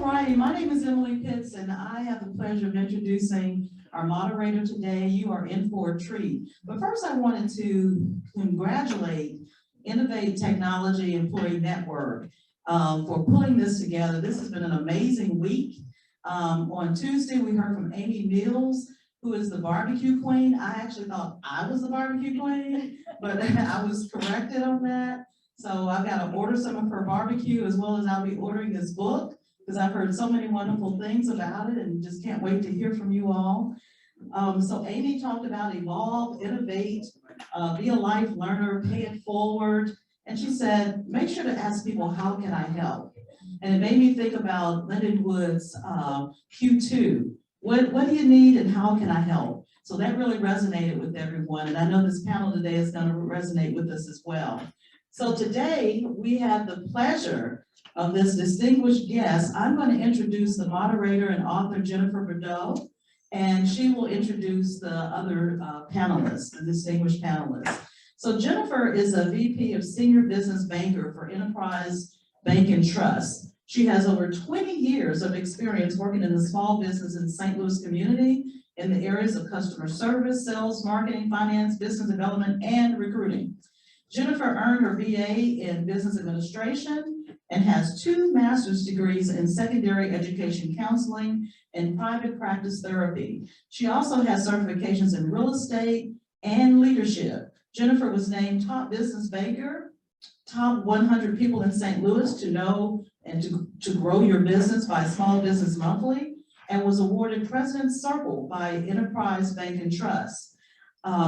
All righty, my name is Emily Pitts, and I have the pleasure of introducing our moderator today. You are in for a treat. But first, I wanted to congratulate Innovate Technology Employee Network for pulling this together. This has been an amazing week. On Tuesday, we heard from Amy Mills, who is the barbecue queen. I actually thought I was the barbecue queen, but I was corrected on that. So I've got to order some of her barbecue, as well as I'll be ordering this book, because I've heard so many wonderful things about it and just can't wait to hear from you all. So Amy talked about evolve, innovate, be a life learner, pay it forward. And she said, make sure to ask people, how can I help? And it made me think about Lindenwood's Q2. What do you need and how can I help? So that really resonated with everyone. And I know this panel today is going to resonate with us as well. So today we have the pleasure of this distinguished guest. I'm going to introduce the moderator and author, Jennifer Brudeau, and she will introduce the other panelists, the distinguished panelists. So Jennifer is a VP of Senior Business Banker for Enterprise Bank and Trust. She has over 20 years of experience working in the small business in St. Louis community in the areas of customer service, sales, marketing, finance, business development, and recruiting. Jennifer earned her BA in Business Administration and has 2 master's degrees in secondary education counseling and private practice therapy. She also has certifications in real estate and leadership. Jennifer was named Top Business Banker, Top 100 People in St. Louis to know and to grow your business by Small Business Monthly, and was awarded President's Circle by Enterprise Bank and Trust.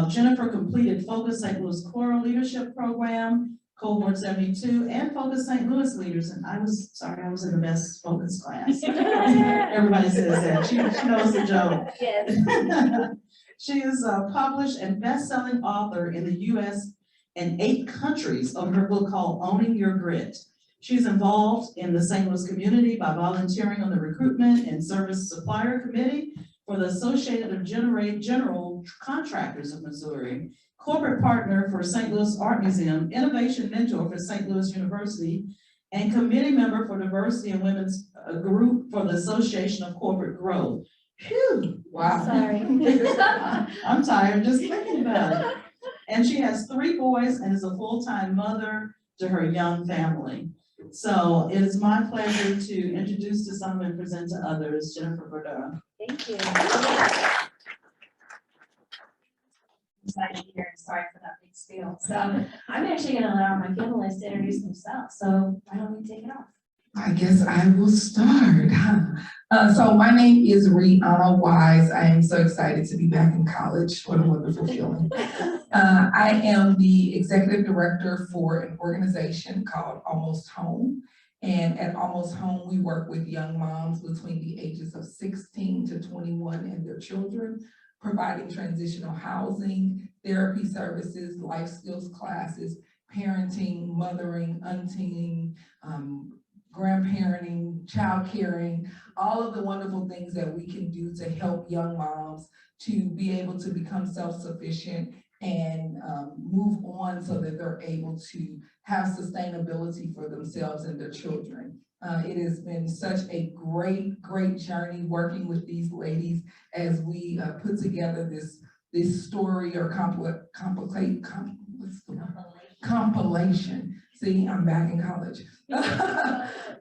Jennifer completed Focus St. Louis Core Leadership Program, Cohort 72, and Focus St. Louis Leaders. And I was in the best Focus class. Everybody says that. She knows the joke. Yes. She is a published and best-selling author in the U.S. and 8 countries of her book called Owning Your Grit. She's involved in the St. Louis community by volunteering on the Recruitment and Service Supplier Committee for the Associated General Contractors of Missouri, corporate partner for St. Louis Art Museum, innovation mentor for St. Louis University, and committee member for Diversity and Women's Group for the Association of Corporate Growth. Phew, wow. Sorry. I'm tired just thinking about it. And she has 3 boys and is a full-time mother to her young family. So it is my pleasure to introduce to some and present to others, Jennifer Bardot. Thank you. Excited here and sorry for that big spiel. So I'm actually going to allow my panelists to introduce themselves. So why don't we take it off? I guess I will start. So my name is Reona Wise. I am so excited to be back in college. What a wonderful feeling. I am the executive director for an organization called Almost Home. And at Almost Home, we work with young moms between the ages of 16 to 21 and their children, providing transitional housing, therapy services, life skills classes, parenting, mothering, aunting, grandparenting, child caring, all of the wonderful things that we can do to help young moms to be able to become self-sufficient and move on so that they're able to have sustainability for themselves and their children. It has been such a great journey working with these ladies as we put together this story or compilation. See, I'm back in college.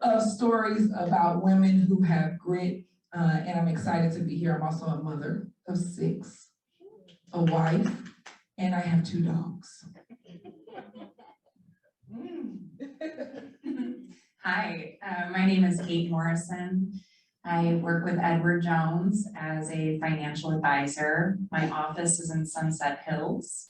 Of stories about women who have grit, and I'm excited to be here. I'm also a mother of 6, a wife, and I have 2 dogs. Hi, my name is Cate Morrison. I work with Edward Jones as a financial advisor. My office is in Sunset Hills.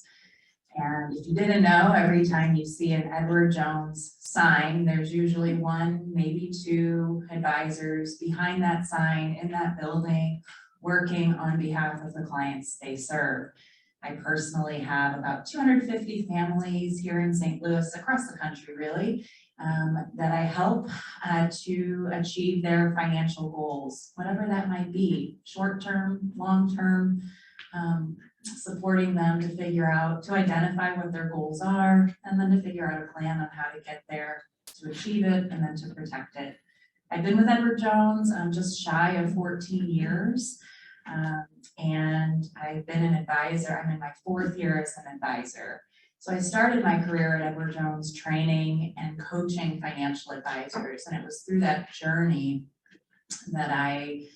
And if you didn't know, every time you see an Edward Jones sign, there's usually 1, maybe 2 advisors behind that sign in that building working on behalf of the clients they serve. I personally have about 250 families here in St. Louis, across the country really, that I help to achieve their financial goals, whatever that might be, short-term, long-term, supporting them to identify what their goals are, and then to figure out a plan on how to get there, to achieve it, and then to protect it. I've been with Edward Jones, just shy of 14 years. And I've been an advisor. I'm in my 4th year as an advisor. So I started my career at Edward Jones training and coaching financial advisors. And it was through that journey that I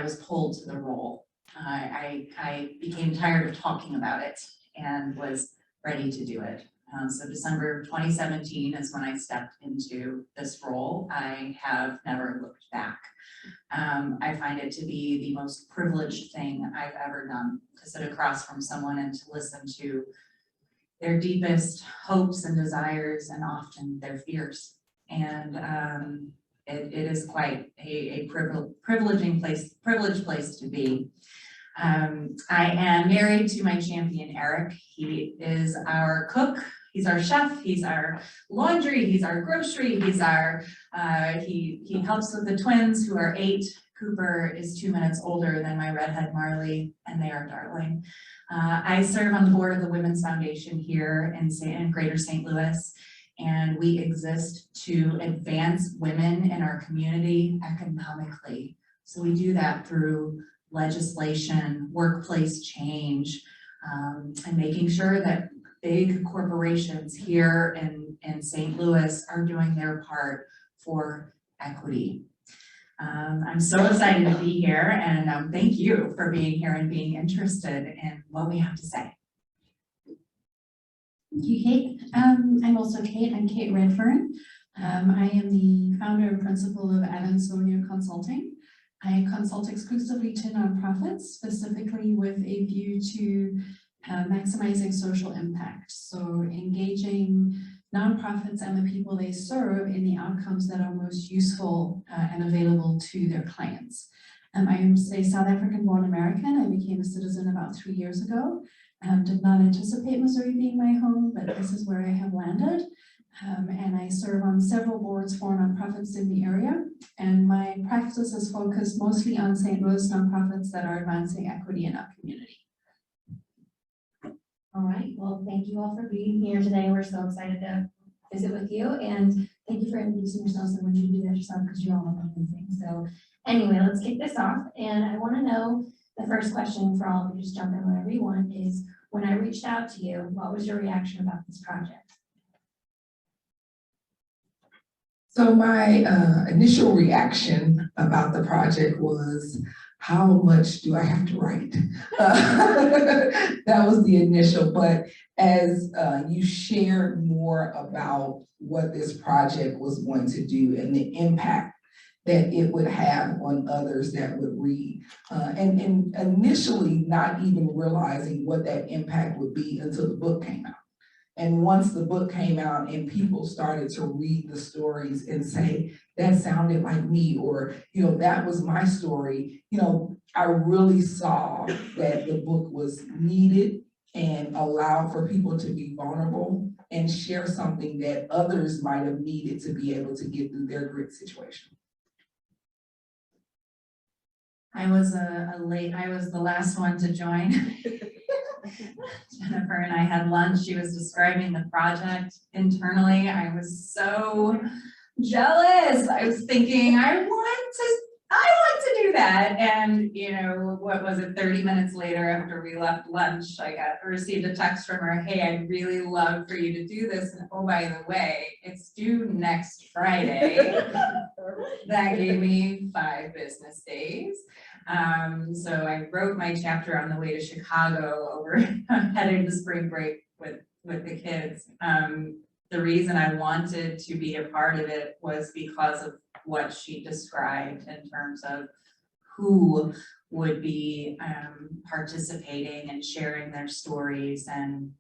was pulled to the role. I became tired of talking about it and was ready to do it. So December 2017 is when I stepped into this role. I have never looked back. I find it to be the most privileged thing I've ever done, to sit across from someone and to listen to their deepest hopes and desires and often their fears. And it is quite a privileged place to be. I am married to my champion, Eric. He is our cook. He's our chef, he's our laundry, he's our grocery, he's our, he helps with the twins who are 8. Cooper is 2 minutes older than my redhead Marley, and they are darling. I serve on the board of the Women's Foundation here in Greater St. Louis, and we exist to advance women in our community economically. So we do that through legislation, workplace change, and making sure that big corporations here in St. Louis are doing their part for equity. I'm so excited to be here, and thank you for being here and being interested in what we have to say. Thank you, Cate. I'm also Cate. I'm Cate Redfern. I am the founder and principal of Adansonia Consulting. I consult exclusively to nonprofits, specifically with a view to maximizing social impact. So engaging nonprofits and the people they serve in the outcomes that are most useful and available to their clients. I am a South African born American. I became a citizen about 3 years ago. Did not anticipate Missouri being my home, but this is where I have landed. And I serve on several boards for nonprofits in the area. And my practice is focused mostly on St. Louis nonprofits that are advancing equity in our community. All right, well, thank you all for being here today. We're so excited to visit with you, and thank you for introducing yourselves. I want you to do that yourself because you all look amazing. So anyway, let's kick this off. And I want to know, the first question for all of you, just jump in whenever you want, is when I reached out to you, what was your reaction about this project? So my initial reaction about the project was, how much do I have to write? That was the initial, but as you shared more about what this project was going to do and the impact that it would have on others that would read, and initially not even realizing what that impact would be until the book came out. And once the book came out and people started to read the stories and say, that sounded like me, or, you know, that was my story, you know, I really saw that the book was needed and allowed for people to be vulnerable and share something that others might have needed to be able to get through their grit situation. I was the last one to join. Jennifer and I had lunch. She was describing the project internally. I was so jealous. I was thinking, I want to do that. And you know, what was it, 30 minutes later after we left lunch, I received a text from her, hey, I'd really love for you to do this. And oh, by the way, it's due next Friday. That gave me 5 business days. So I wrote my chapter on the way to Chicago headed to spring break with the kids. The reason I wanted to be a part of it was because of what she described in terms of who would be participating and sharing their stories. And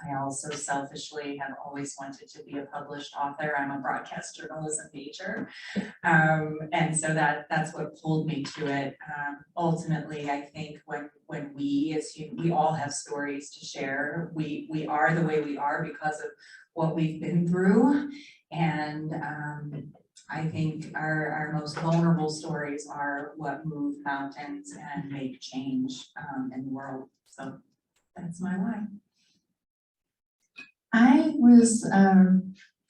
I also selfishly have always wanted to be a published author. I'm a broadcast journalism major. And so that's what pulled me to it. Ultimately, I think when we as humans, we all have stories to share. We are the way we are because of what we've been through. And I think our most vulnerable stories are what move mountains and make change in the world. So that's my why. I was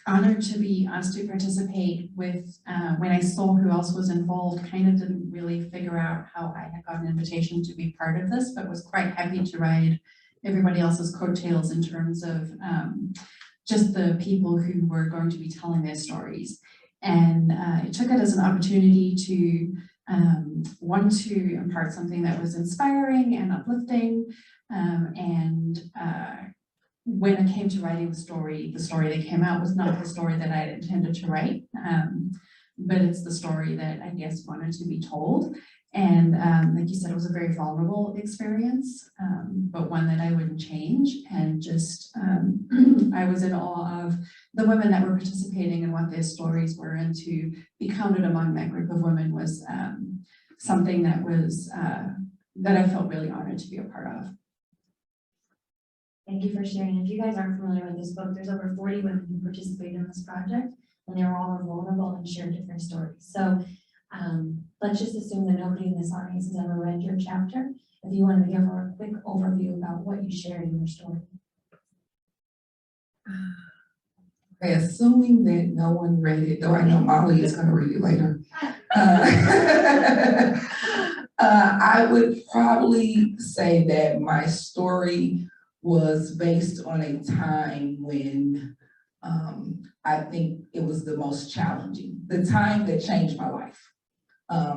honored to be asked to participate with, when I saw who else was involved, kind of didn't really figure out how I had got an invitation to be part of this, but was quite happy to ride everybody else's coattails in terms of just the people who were going to be telling their stories. And I took it as an opportunity to want to impart something that was inspiring and uplifting. When it came to writing the story that came out was not the story that I had intended to write, but it's the story that I guess wanted to be told. And like you said, it was a very vulnerable experience, but one that I wouldn't change. And just, I was in awe of the women that were participating and what their stories were, and to be counted among that group of women was something that was, that I felt really honored to be a part of. Thank you for sharing. If you guys aren't familiar with this book, there's over 40 women who participated in this project, and they were all vulnerable and shared different stories. So let's just assume that nobody in this audience has ever read your chapter. If you wanted to give her a quick overview about what you shared in your story. Okay, assuming that no one read it, though I know Molly is going to read it later. I would probably say that my story was based on a time when I think it was the most challenging, the time that changed my life.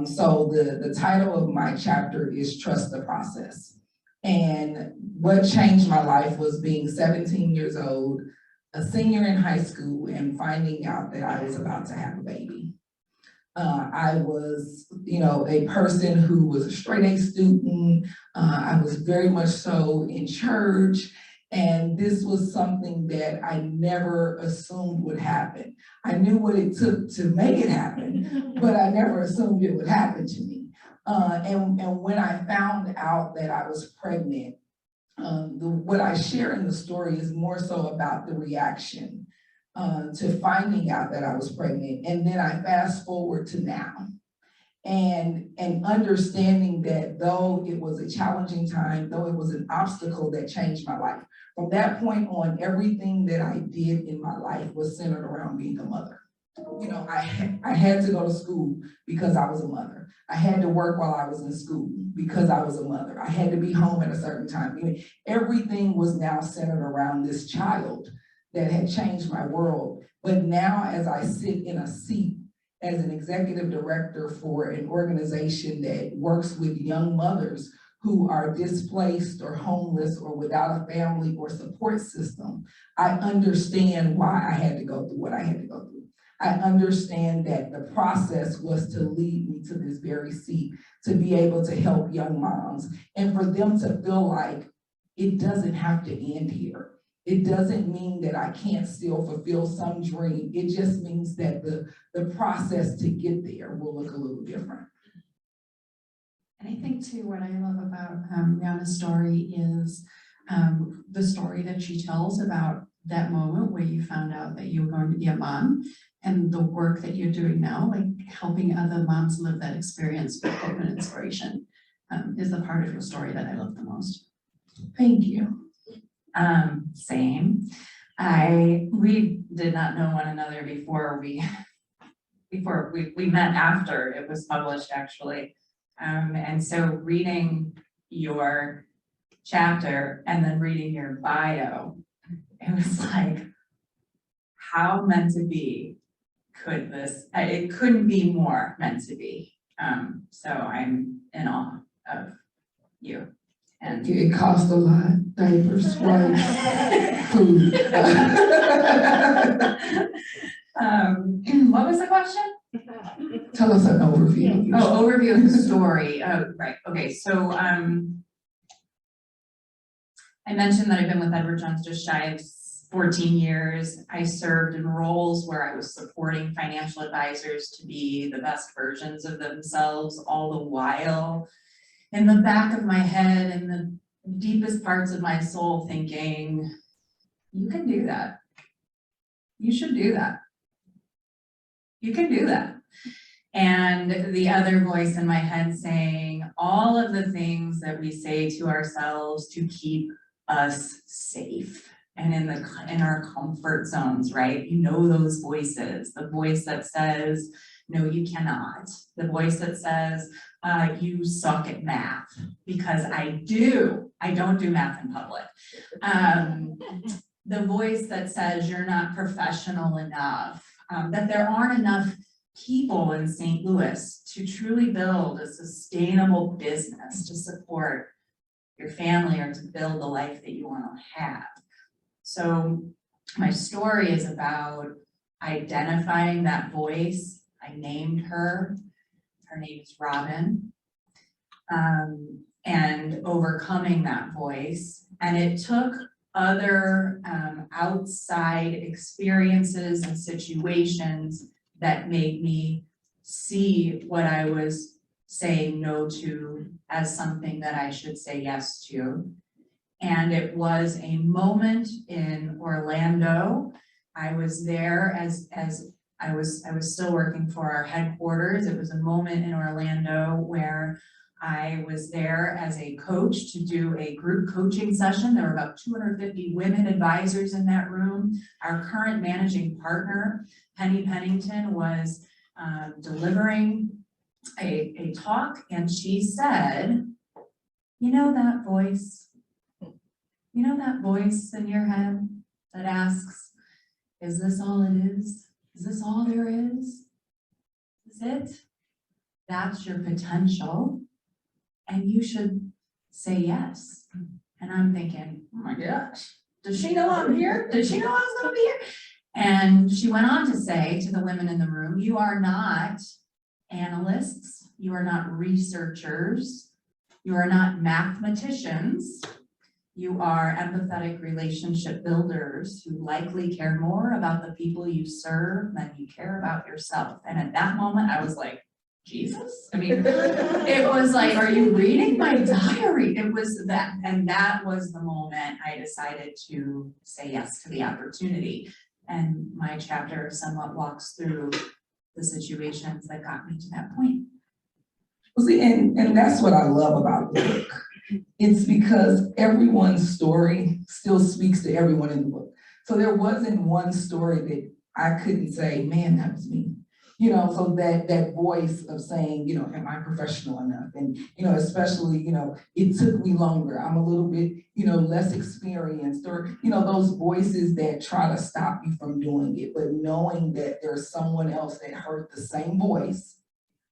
So the title of my chapter is Trust the Process. And what changed my life was being 17 years old, a senior in high school, and finding out that I was about to have a baby. I was, a person who was a straight A student. I was very much so in church. And this was something that I never assumed would happen. I knew what it took to make it happen, but I never assumed it would happen to me. And when I found out that I was pregnant, what I share in the story is more so about the reaction to finding out that I was pregnant. And then I fast forward to now. And understanding that though it was a challenging time, though it was an obstacle that changed my life, from that point on, everything that I did in my life was centered around being a mother. I had to go to school because I was a mother. I had to work while I was in school because I was a mother. I had to be home at a certain time. Everything was now centered around this child that had changed my world. But now as I sit in a seat as an executive director for an organization that works with young mothers who are displaced or homeless or without a family or support system, I understand why I had to go through what I had to go through. I understand that the process was to lead me to this very seat, to be able to help young moms and for them to feel like it doesn't have to end here. It doesn't mean that I can't still fulfill some dream. It just means that the process to get there will look a little different. And I think too, what I love about Reona's story is the story that she tells about that moment where you found out that you were going to be a mom, and the work that you're doing now, like helping other moms live that experience with hope and inspiration, is the part of your story that I love the most. Thank you. Same. We did not know one another before we met after it was published, actually. And so reading your chapter and then reading your bio, it was like, how meant to be could this, it couldn't be more meant to be. So I'm in awe of you. And It cost a lot, diapers, wipes, food. What was the question? Tell us an overview of your Oh, overview of the story. Oh, right. Okay. So I mentioned that I've been with Edward Jones just shy of 14 years. I served in roles where I was supporting financial advisors to be the best versions of themselves, all the while in the back of my head and the deepest parts of my soul thinking, you can do that. You should do that. You can do that. And the other voice in my head saying all of the things that we say to ourselves to keep us safe and in our comfort zones, right? You know those voices, the voice that says, no, you cannot. The voice that says, you suck at math, because I don't do math in public. The voice that says you're not professional enough, that there aren't enough people in St. Louis to truly build a sustainable business to support your family or to build the life that you want to have. So my story is about identifying that voice. I named her. Her name is Robin. And overcoming that voice. And it took other outside experiences and situations that made me see what I was saying no to as something that I should say yes to. And it was a moment in Orlando. I was there as I was still working for our headquarters. It was a moment in Orlando where I was there as a coach to do a group coaching session. There were about 250 women advisors in that room. Our current managing partner, Penny Pennington, was delivering a talk, and she said, you know that voice? You know that voice in your head that asks, is this all it is? Is this all there is? Is it? That's your potential. And you should say yes. And I'm thinking, oh my gosh, does she know I'm here? Did she know I was gonna be here? And she went on to say to the women in the room, you are not analysts, you are not researchers, you are not mathematicians, you are empathetic relationship builders who likely care more about the people you serve than you care about yourself. And at that moment, I was like, Jesus? I mean, it was like, are you reading my diary? It was that, and that was the moment I decided to say yes to the opportunity. And my chapter somewhat walks through the situations that got me to that point. Well, see, and that's what I love about the book. It's because everyone's story still speaks to everyone in the book. So there wasn't one story that I couldn't say, man, that was me. You know, so that voice of saying, you know, am I professional enough? And, you know, especially, you know, it took me longer. I'm a little bit, you know, less experienced, or, you know, those voices that try to stop you from doing it, but knowing that there's someone else that heard the same voice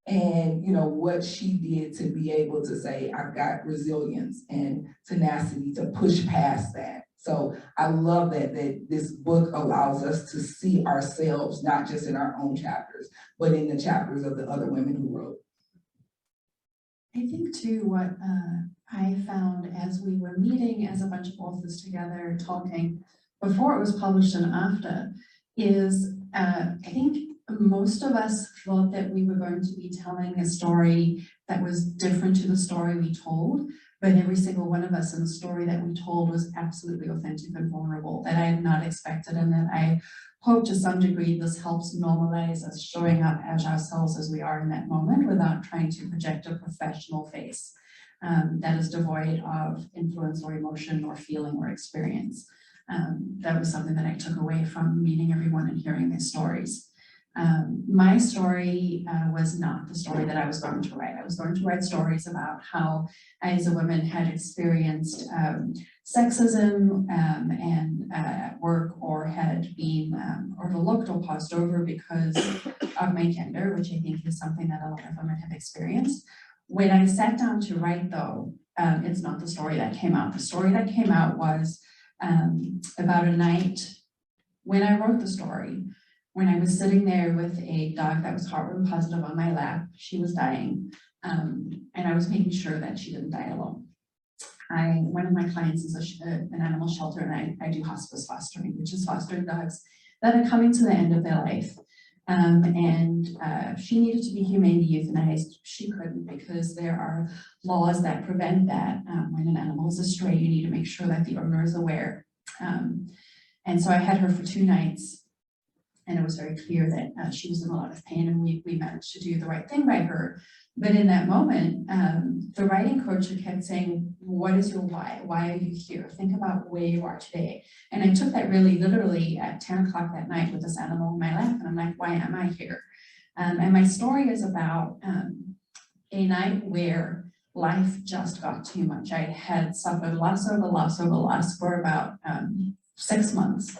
and, you know, what she did to be able to say, I've got resilience and tenacity to push past that. So I love that this book allows us to see ourselves, not just in our own chapters, but in the chapters of the other women who wrote. I think too, what I found as we were meeting as a bunch of authors together, talking before it was published and after, is I think most of us thought that we were going to be telling a story that was different to the story we told, but every single one of us in the story that we told was absolutely authentic and vulnerable, that I had not expected, and that I hope to some degree this helps normalize us showing up as ourselves as we are in that moment without trying to project a professional face that is devoid of influence or emotion or feeling or experience. That was something that I took away from meeting everyone and hearing their stories. My story was not the story that I was going to write. I was going to write stories about how I as a woman had experienced sexism and at work, or had been overlooked or passed over because of my gender, which I think is something that a lot of women have experienced. When I sat down to write though, it's not the story that came out. The story that came out was about a night when I wrote the story, when I was sitting there with a dog that was heartworm positive on my lap. She was dying, and I was making sure that she didn't die alone. One of my clients is an animal shelter, and I do hospice fostering, which is fostering dogs that are coming to the end of their life. She needed to be humanely euthanized. She couldn't, because there are laws that prevent that. When an animal is a stray, you need to make sure that the owner is aware. And so I had her for 2 nights. And it was very clear that she was in a lot of pain, and we managed to do the right thing by her. But in that moment, the writing coach kept saying, what is your why? Why are you here? Think about where you are today. And I took that really literally at 10 o'clock that night with this animal in my lap. And I'm like, why am I here? And my story is about a night where life just got too much. I had suffered loss over loss over loss for about 6 months.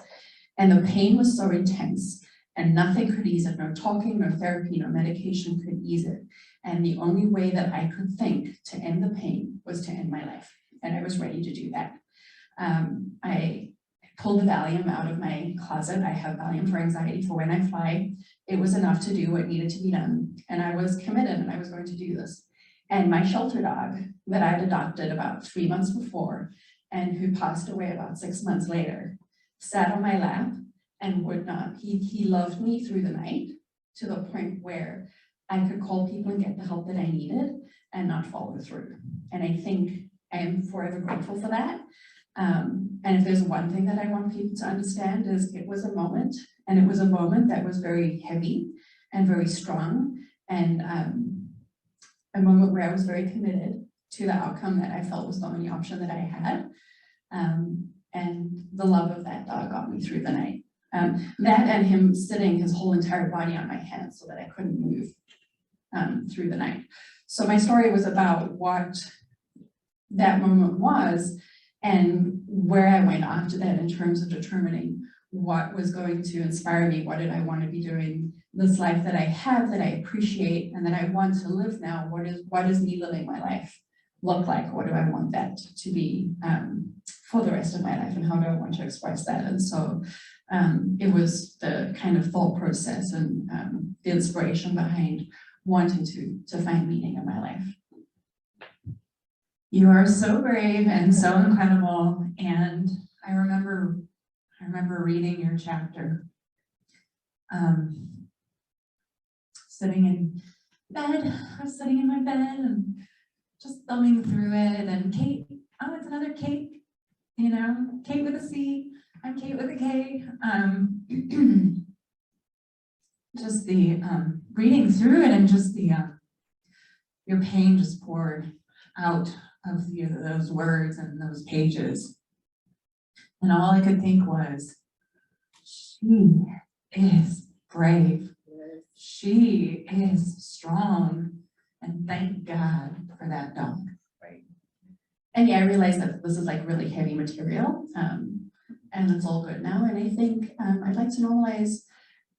And the pain was so intense and nothing could ease it. No talking, no therapy, no medication could ease it. And the only way that I could think to end the pain was to end my life. And I was ready to do that. I pulled the Valium out of my closet. I have Valium for anxiety for when I fly. It was enough to do what needed to be done. And I was committed and I was going to do this. And my shelter dog that I'd adopted about 3 months before and who passed away about 6 months later, sat on my lap and would not. He loved me through the night to the point where I could call people and get the help that I needed and not follow through. And I think I am forever grateful for that. And if there's one thing that I want people to understand is it was a moment, and it was a moment that was very heavy and very strong, and a moment where I was very committed to the outcome that I felt was the only option that I had. And the love of that dog got me through the night. That and him sitting his whole entire body on my hand so that I couldn't move through the night. So my story was about what that moment was and where I went after that in terms of determining what was going to inspire me. What did I want to be doing? This life that I have, that I appreciate, and that I want to live now. What is me living my life look like? What do I want that to be for the rest of my life, and how do I want to express that? And so it was the kind of thought process and the inspiration behind wanting to find meaning in my life. You are so brave and so incredible. And I remember reading your chapter, sitting in bed. I was sitting in my bed and just thumbing through it. And Cate, oh, it's another Cate, you know, Cate with a C. I'm Cate with a K. Just the reading through it and just the your pain just poured out of those words and those pages. And all I could think was, she is brave. She is strong. And thank God for that dog. Right. And yeah, I realized that this is like really heavy material. And it's all good now. And I think I'd like to normalize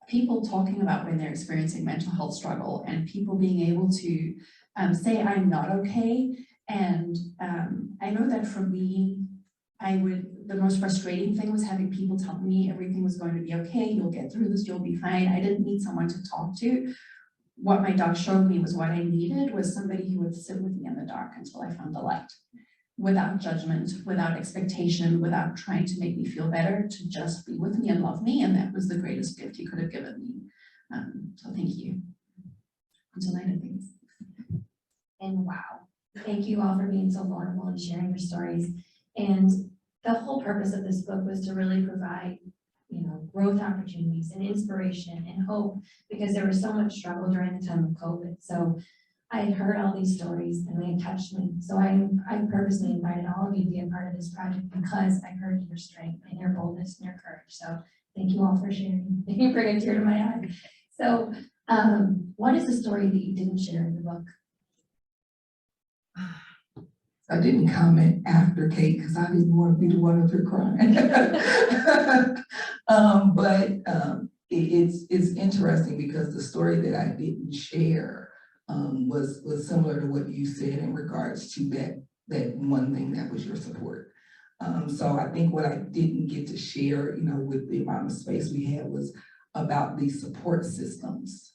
people talking about when they're experiencing mental health struggle and people being able to say, I'm not okay. And I know that for me, the most frustrating thing was having people tell me everything was going to be okay, you'll get through this, you'll be fine. I didn't need someone to talk to. What my dog showed me was what I needed was somebody who would sit with me in the dark until I found the light. Without judgment, without expectation, without trying to make me feel better, to just be with me and love me. And that was the greatest gift he could have given me. So thank you. Until I did things. And wow, thank you all for being so vulnerable and sharing your stories. And the whole purpose of this book was to really provide, you know, growth opportunities and inspiration and hope, because there was so much struggle during the time of COVID. So I had heard all these stories and they touched me. So I purposely invited all of you to be a part of this project because I heard your strength and your boldness and your courage. So thank you all for sharing. You bring a tear to my eye. So what is the story that you didn't share in the book? I didn't comment after Cate because I didn't want to be the one up here crying. It's interesting because the story that I didn't share was similar to what you said in regards to that one thing that was your support. So I think what I didn't get to share, you know, with the amount of space we had was about these support systems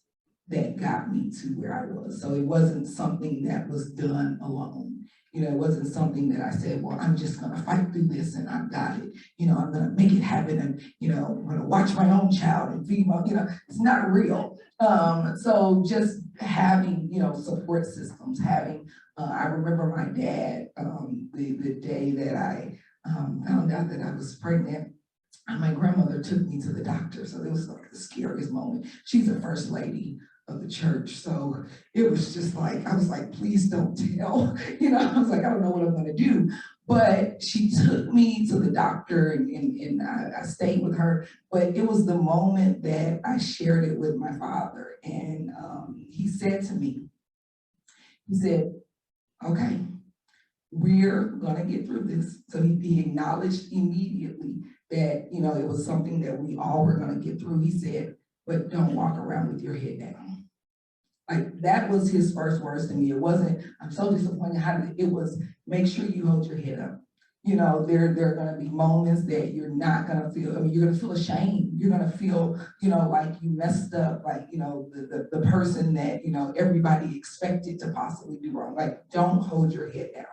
that got me to where I was. So it wasn't something that was done alone. You know, it wasn't something that I said, well, I'm just gonna fight through this and I've got it. You know, I'm gonna make it happen and, you know, I'm gonna watch my own child and feed my, you know, it's not real. So just having, you know, support systems, having, I remember my dad, the day that I found out that I was pregnant, And my grandmother took me to the doctor, so it was like the scariest moment. She's the first lady of the church, so it was just like, I was like, please don't tell, I was like, I don't know what I'm gonna do. But she took me to the doctor and I stayed with her, but it was the moment that I shared it with my father. And he said to me, he said, okay, we're gonna get through this. So he acknowledged immediately that, it was something that we all were gonna get through. He said, but don't walk around with your head down. Like, that was his first words to me. It wasn't, I'm so disappointed. It was, make sure you hold your head up. There are gonna be moments that you're not gonna feel, you're gonna feel ashamed. You're gonna feel, like you messed up, like, the person that, everybody expected to possibly do wrong. Like, don't hold your head down.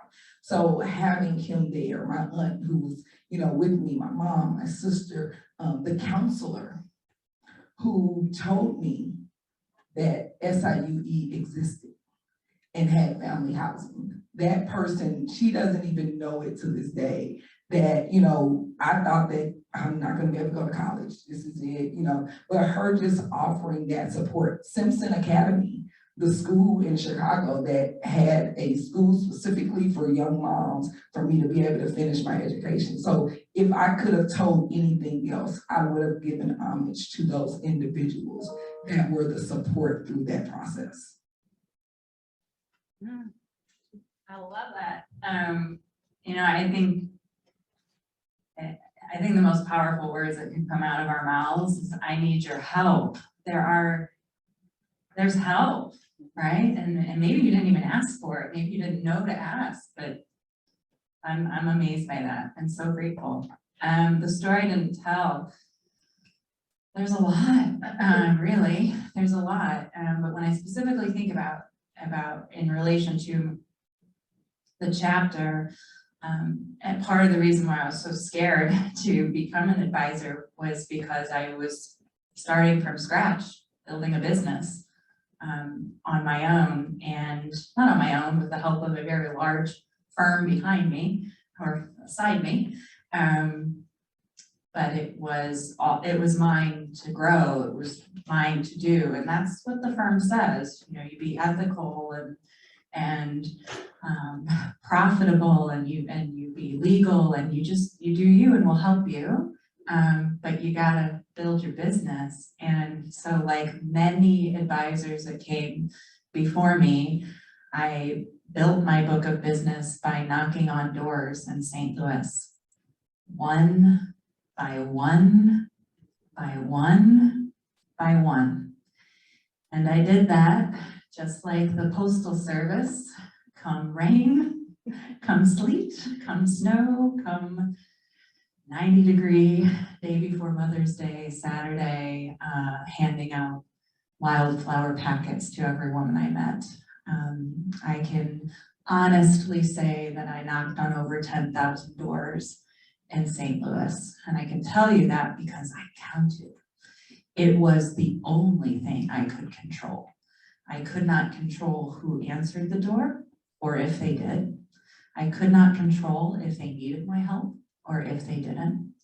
So having him there, my aunt who was, with me, my mom, my sister, the counselor who told me that SIUE existed and had family housing. That person, she doesn't even know it to this day, that, I thought that I'm not gonna be able to go to college. This is it, but her just offering that support. Simpson Academy, the school in Chicago that had a school specifically for young moms for me to be able to finish my education. So if I could have told anything else, I would have given homage to those individuals that were the support through that process. I love that. I think the most powerful words that can come out of our mouths is, I need your help. There's help, right? And maybe you didn't even ask for it. Maybe you didn't know to ask, but I'm amazed by that. I'm so grateful. The story I didn't tell, there's a lot, really, there's a lot. But when I specifically think about in relation to the chapter, and part of the reason why I was so scared to become an advisor was because I was starting from scratch, building a business on my own, and not on my own, with the help of a very large firm behind me or beside me. But it was mine to grow. It was mine to do, and that's what the firm says. You be ethical and profitable, and you be legal, and you do you, and we'll help you. But you gotta build your business. And so, like many advisors that came before me, I built my book of business by knocking on doors in St. Louis, one by one, by one, by one. And I did that just like the Postal Service, come rain, come sleet, come snow, come 90-degree day before Mother's Day, Saturday, handing out wildflower packets to every woman I met. I can honestly say that I knocked on over 10,000 doors in St. Louis. And I can tell you that because I counted. It was the only thing I could control. I could not control who answered the door or if they did. I could not control if they needed my help or if they didn't.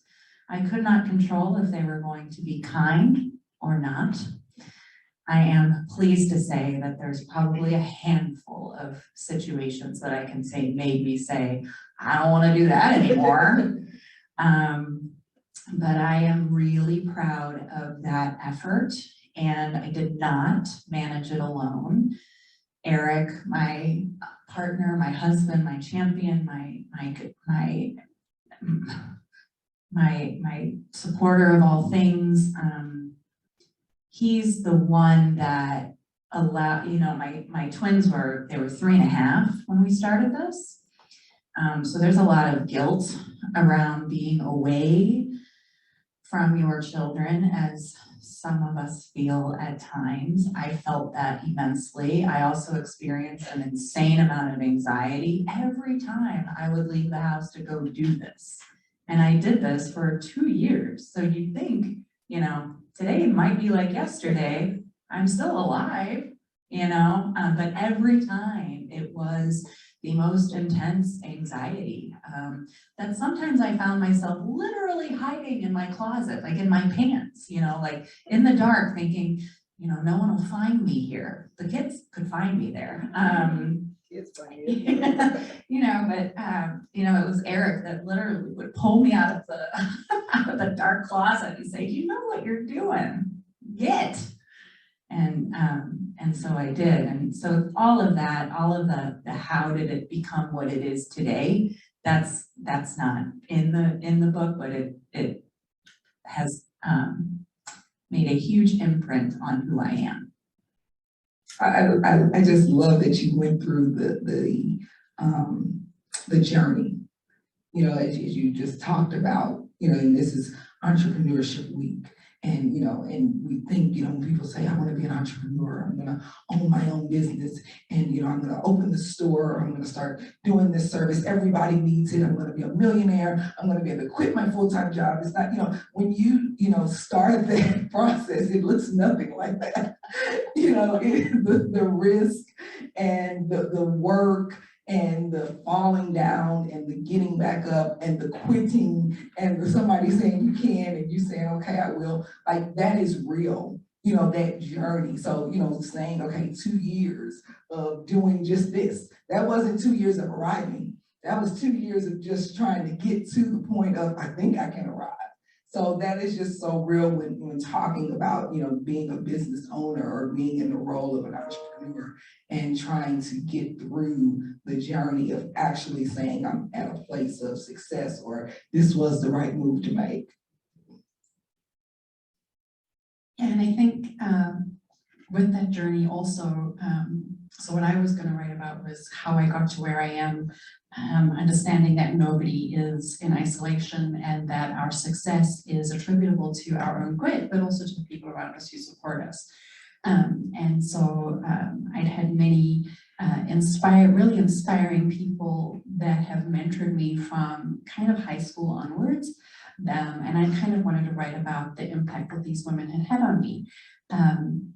I could not control if they were going to be kind or not. I am pleased to say that there's probably a handful of situations that I can say made me say, I don't want to do that anymore. But I am really proud of that effort, and I did not manage it alone. Eric, my partner, my husband, my champion, my supporter of all things, he's the one that allowed, my twins they were 3.5 when we started this. So there's a lot of guilt around being away from your children, as some of us feel at times. I felt that immensely. I also experienced an insane amount of anxiety every time I would leave the house to go do this. And I did this for 2 years. So you'd think, today might be like yesterday. I'm still alive, but every time it was the most intense anxiety, that sometimes I found myself literally hiding in my closet, like in my pants, like in the dark, thinking, no one will find me here. The kids could find me there. But it was Eric that literally would pull me out of the out of the dark closet and say, "You know what you're doing? Get." And so I did. And so all of that, all of the how did it become what it is today, that's not in the book, but it has made a huge imprint on who I am. I just love that you went through the journey, as you just talked about, and this is Entrepreneurship Week. And, and we think, when people say, I want to be an entrepreneur, I'm going to own my own business, and, I'm going to open the store, or I'm going to start doing this service. Everybody needs it. I'm going to be a millionaire. I'm going to be able to quit my full-time job. It's not, when you, start that process, it looks nothing like that. The risk and the work and the falling down and the getting back up and the quitting and somebody saying you can and you saying, okay, I will, like that is real, that journey. So, saying, okay, 2 years of doing just this, that wasn't 2 years of arriving. That was 2 years of just trying to get to the point of, I think I can arrive. So that is just so real when talking about, being a business owner or being in the role of an entrepreneur and trying to get through the journey of actually saying I'm at a place of success or this was the right move to make. And I think with that journey also, so what I was going to write about was how I got to where I am, understanding that nobody is in isolation and that our success is attributable to our own grit, but also to the people around us who support us. And so I'd had many really inspiring people that have mentored me from kind of high school onwards. And I kind of wanted to write about the impact that these women had had on me.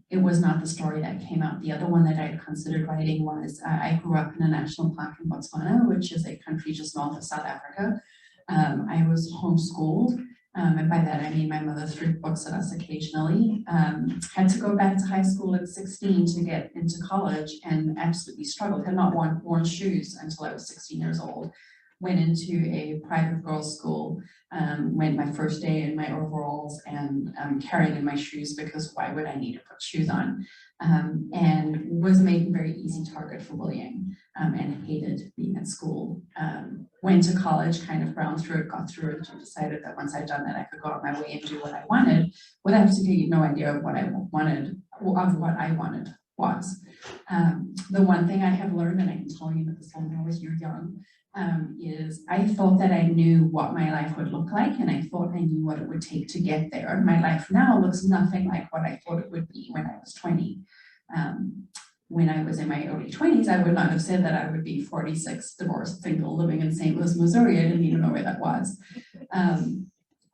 It was not the story that came out. The other one that I'd considered writing was, I grew up in a national park in Botswana, which is a country just north of South Africa. I was homeschooled, and by that I mean my mother threw books at us occasionally. Had to go back to high school at 16 to get into college and absolutely struggled. Had not worn shoes until I was 16 years old. Went into a private girls' school, went my first day in my overalls and carrying in my shoes because why would I need to put shoes on? And was made a very easy target for bullying and hated being at school. Went to college, kind of ground through it, got through it, and decided that once I'd done that, I could go out my way and do what I wanted without absolutely no idea of what I wanted was. The one thing I have learned, and I can tell you that this will know as you're young, is I thought that I knew what my life would look like, and I thought I knew what it would take to get there. My life now looks nothing like what I thought it would be when I was 20. When I was in my early 20s, I would not have said that I would be 46, divorced, single, living in St. Louis, Missouri. I didn't even know where that was,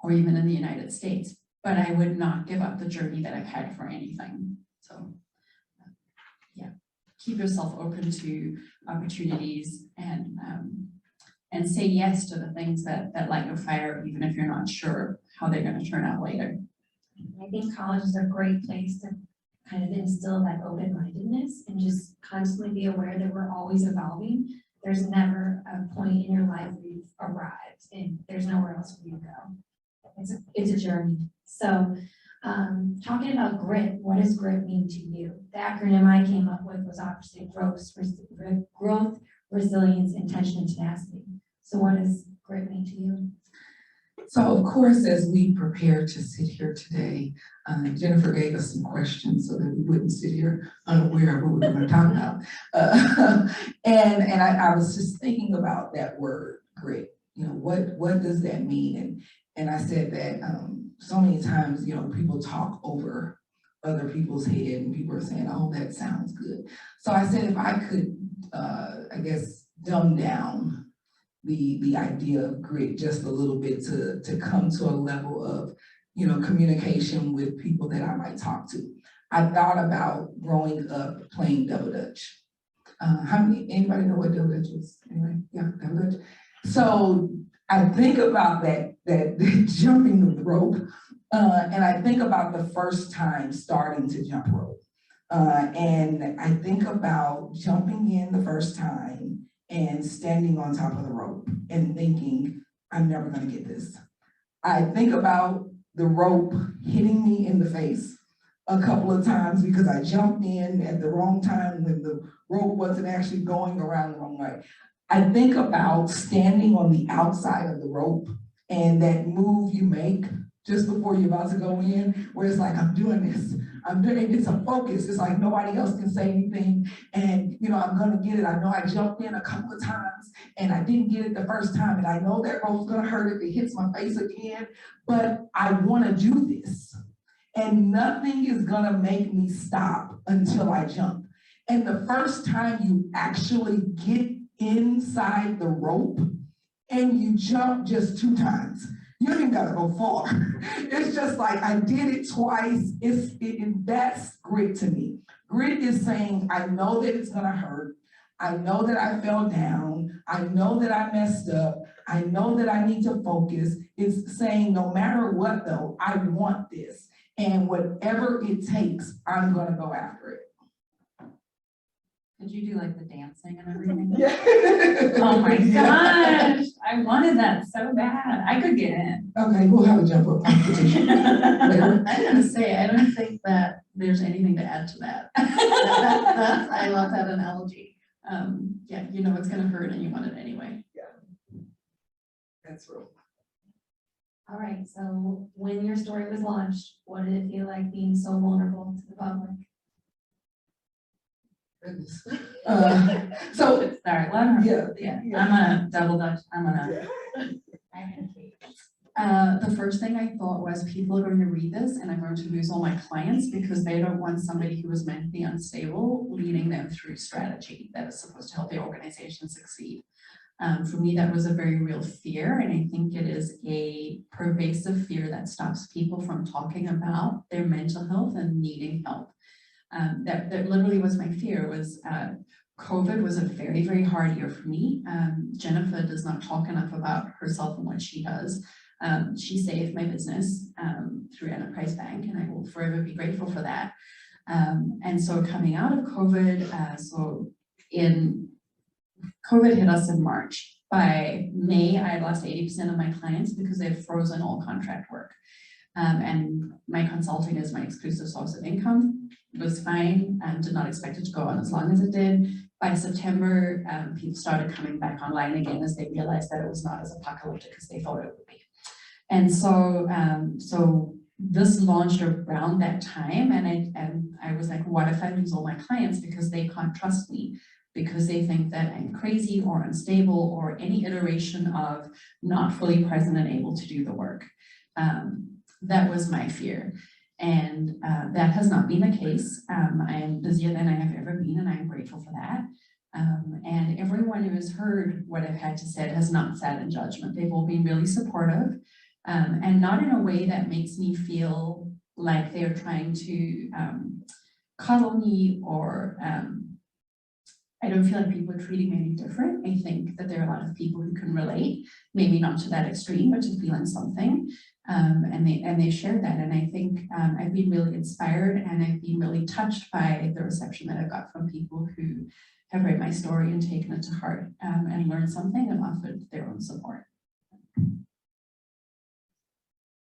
or even in the United States. But I would not give up the journey that I've had for anything. So, yeah, keep yourself open to opportunities and say yes to the things that light your fire, even if you're not sure how they're going to turn out later. I think college is a great place to kind of instill that open-mindedness and just constantly be aware that we're always evolving. There's never a point in your life where you've arrived and there's nowhere else for you to go. It's a journey. So talking about grit, what does grit mean to you? The acronym I came up with was obviously growth, resilience, intention, and tenacity. So what does grit mean to you? So of course, as we prepare to sit here today, Jennifer gave us some questions so that we wouldn't sit here unaware of what we were going to talk about. And I was just thinking about that word grit. What does that mean? And I said that so many times, people talk over other people's head and people are saying, oh, that sounds good. So I said, if I could, I guess, dumb down the idea of grit just a little bit to come to a level of, communication with people that I might talk to. I thought about growing up playing double dutch. Anybody know what double dutch is? Anyway, yeah, double dutch. So I think about that jumping of the rope, and I think about the first time starting to jump rope. And I think about jumping in the first time and standing on top of the rope and thinking, I'm never gonna get this. I think about the rope hitting me in the face a couple of times because I jumped in at the wrong time when the rope wasn't actually going around the wrong way. I think about standing on the outside of the rope and that move you make just before you're about to go in, where it's like, I'm doing this. I'm doing it. It's a focus. It's like nobody else can say anything. And, you know, I'm going to get it. I know I jumped in a couple of times and I didn't get it the first time. And I know that rope's going to hurt if it hits my face again, but I want to do this. And nothing is going to make me stop until I jump. And the first time you actually get inside the rope and you jump just 2 times, you don't even gotta go far. It's just like, I did it twice. That's grit to me. Grit is saying, I know that it's gonna hurt. I know that I fell down. I know that I messed up. I know that I need to focus. It's saying, no matter what though, I want this. And whatever it takes, I'm gonna go after it. Did you do like the dancing and everything? Yeah. Oh my gosh, I wanted that so bad. I could get in. Okay, we'll have a jump rope competition later. I'm gonna say, I don't think that there's anything to add to that. I love that analogy. Yeah, you know it's gonna hurt and you want it anyway. That's real. All right, so when your story was launched, what did it feel like being so vulnerable to the public? Goodness. Sorry, let her. Yeah. I'm gonna double dutch. I'm gonna. The first thing I thought was people are going to read this and I'm going to lose all my clients because they don't want somebody who is mentally unstable leading them through strategy that is supposed to help the organization succeed. For me, that was a very real fear, and I think it is a pervasive fear that stops people from talking about their mental health and needing help. That literally was my fear. Was COVID was a very, very hard year for me. Jennifer does not talk enough about herself and what she does. She saved my business through Enterprise Bank, and I will forever be grateful for that. And so coming out of COVID, COVID hit us in March. By May, I had lost 80% of my clients because they've frozen all contract work. And my consulting is my exclusive source of income. It was fine and did not expect it to go on as long as it did. By September, people started coming back online again as they realized that it was not as apocalyptic as they thought it would be. And so, this launched around that time, and I was like, what if I lose all my clients because they can't trust me, because they think that I'm crazy or unstable or any iteration of not fully present and able to do the work. That was my fear. And that has not been the case. I am busier than I have ever been, and I'm grateful for that. And everyone who has heard what I've had to say has not sat in judgment. They've all been really supportive, and not in a way that makes me feel like they're trying to coddle me, or I don't feel like people are treating me any different. I think that there are a lot of people who can relate, maybe not to that extreme, but to feeling something. And they shared that. And I think I've been really inspired, and I've been really touched by the reception that I've got from people who have read my story and taken it to heart, and learned something and offered their own support.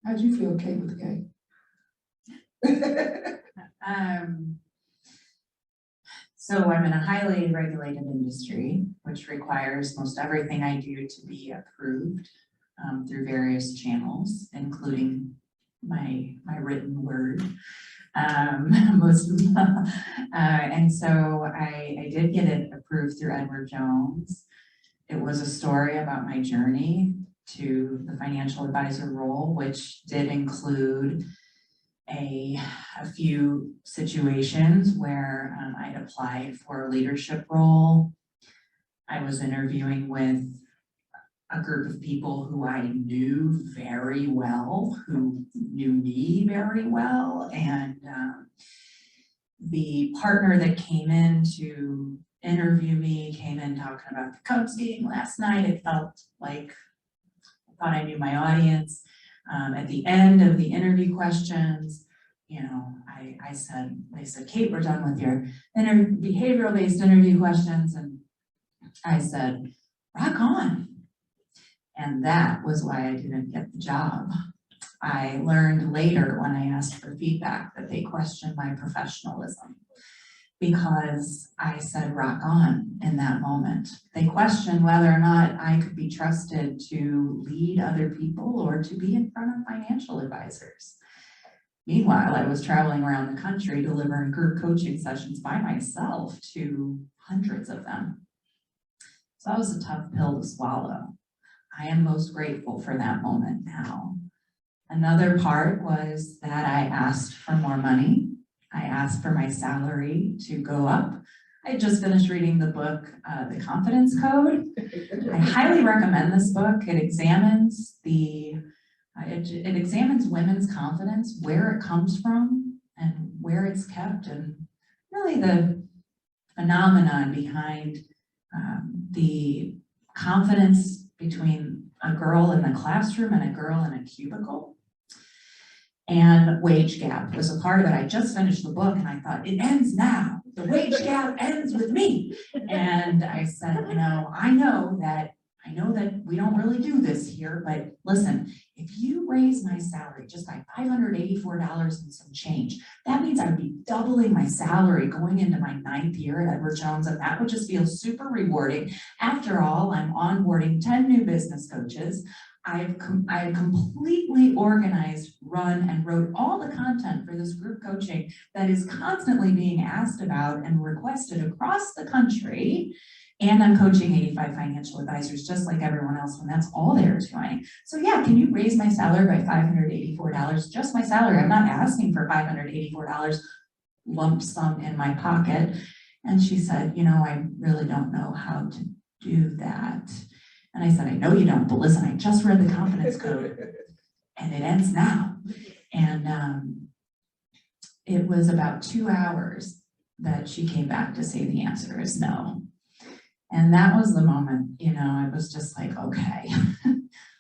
How'd you feel, Cate, with the Cate? So I'm in a highly regulated industry, which requires most everything I do to be approved through various channels, including my written word. Most of them. And so I did get it approved through Edward Jones. It was a story about my journey to the financial advisor role, which did include a few situations where I'd applied for a leadership role. I was interviewing with a group of people who I knew very well, who knew me very well, and the partner that came in to interview me came in talking about the Cubs game last night. It felt like I thought I knew my audience. At the end of the interview questions, you know, they said, Cate, we're done with your behavioral-based interview questions. And I said, rock on. And that was why I didn't get the job. I learned later when I asked for feedback that they questioned my professionalism because I said rock on in that moment. They questioned whether or not I could be trusted to lead other people or to be in front of financial advisors. Meanwhile, I was traveling around the country delivering group coaching sessions by myself to hundreds of them. So that was a tough pill to swallow. I am most grateful for that moment now. Another part was that I asked for more money. I asked for my salary to go up. I had just finished reading the book, The Confidence Code. I highly recommend this book. It examines it examines women's confidence, where it comes from and where it's kept, and really the phenomenon behind the confidence between a girl in the classroom and a girl in a cubicle. And wage gap was a part of it. I just finished the book and I thought, it ends now. The wage gap ends with me. And I said, you know, I know that we don't really do this here, but listen, if you raise my salary just by $584 and some change, that means I would be doubling my salary going into my 9th year at Edward Jones, and that would just feel super rewarding. After all, I'm onboarding 10 new business coaches. I have completely organized, run, and wrote all the content for this group coaching that is constantly being asked about and requested across the country. And I'm coaching 85 financial advisors just like everyone else when that's all they're doing. So yeah, can you raise my salary by $584? Just my salary. I'm not asking for $584 lump sum in my pocket. And she said, you know, I really don't know how to do that. And I said, I know you don't, but listen, I just read the Confidence Code and it ends now. And it was about 2 hours that she came back to say the answer is no. And that was the moment, you know, I was just like, okay,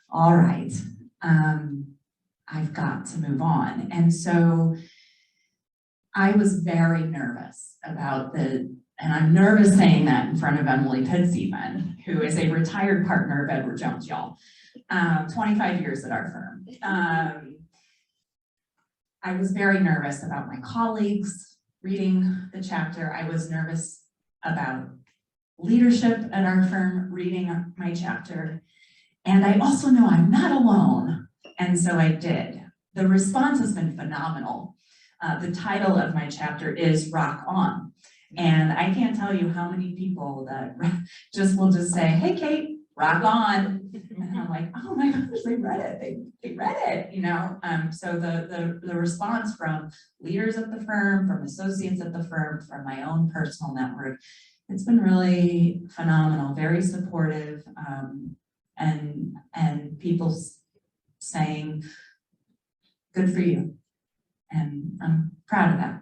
all right, I've got to move on. And so I was very nervous about and I'm nervous saying that in front of Emily Pitts even, who is a retired partner of Edward Jones, y'all, 25 years at our firm. I was very nervous about my colleagues reading the chapter. I was nervous about leadership at our firm reading my chapter. And I also know I'm not alone. And so I did. The response has been phenomenal. The title of my chapter is Rock On. And I can't tell you how many people that will just say, hey, Cate, rock on. And I'm like, oh my gosh, they read it. They read it, you know? So the response from leaders at the firm, from associates at the firm, from my own personal network, it's been really phenomenal, very supportive, and people saying, good for you. And I'm proud of that.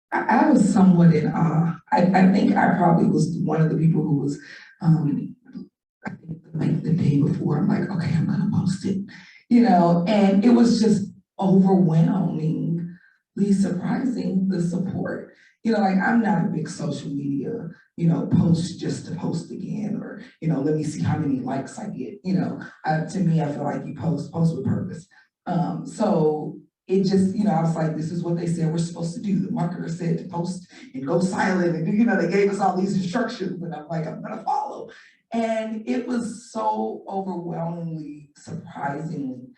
I was somewhat in awe. I think I probably was one of the people who was, I think like the day before, I'm like, okay, I'm gonna post it, you know, and it was just overwhelmingly surprising, the support. You know, like I'm not a big social media, you know, post just to post again, or, you know, let me see how many likes I get, you know. To me, I feel like you post with purpose. So it just, you know, I was like, this is what they said we're supposed to do. The marketer said to post and go silent, and, you know, they gave us all these instructions, and I'm like, I'm gonna follow. And it was so overwhelmingly surprising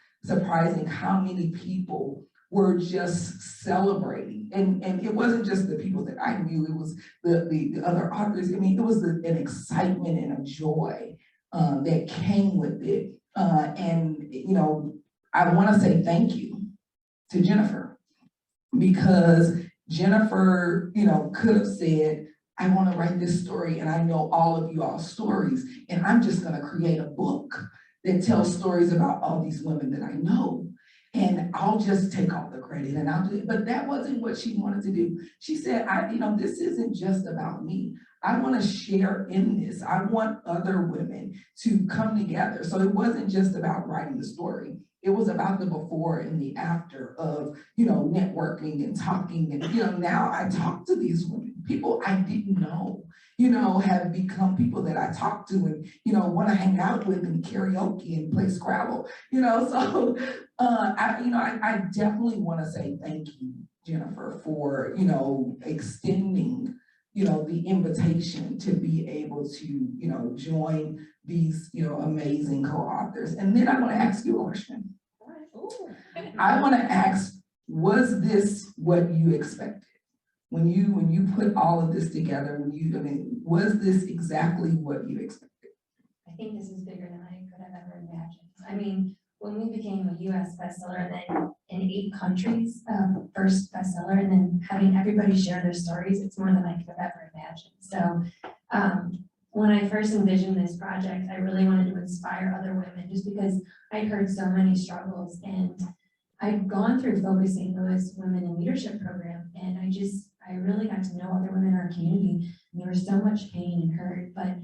how many people were just celebrating. And it wasn't just the people that I knew, it was the other authors. I mean, it was an excitement and a joy that came with it. And, you know, I wanna say thank you to Jennifer, because Jennifer, you know, could have said, I want to write this story and I know all of you all's stories, and I'm just going to create a book that tells stories about all these women that I know, and I'll just take all the credit and I'll do it. But that wasn't what she wanted to do. She said, you know, this isn't just about me. I want to share in this. I want other women to come together. So it wasn't just about writing the story. It was about the before and the after of, networking and talking. And, now I talk to these women, people I didn't know, have become people that I talk to and, want to hang out with and karaoke and play Scrabble, so I definitely want to say thank you, Jennifer, for, extending, the invitation to be able to, join these, amazing co-authors. And then I want to ask you a question. I want to ask, was this what you expected? When you put all of this together, was this exactly what you expected? I think this is bigger than I could have ever imagined. I mean, when we became a US bestseller and then in 8 countries, first bestseller, and then having everybody share their stories, it's more than I could have ever imagined. So when I first envisioned this project, I really wanted to inspire other women just because I'd heard so many struggles, and I'd gone through Focusing Those Women in Leadership program, and I really got to know other women in our community, and there was so much pain and hurt, but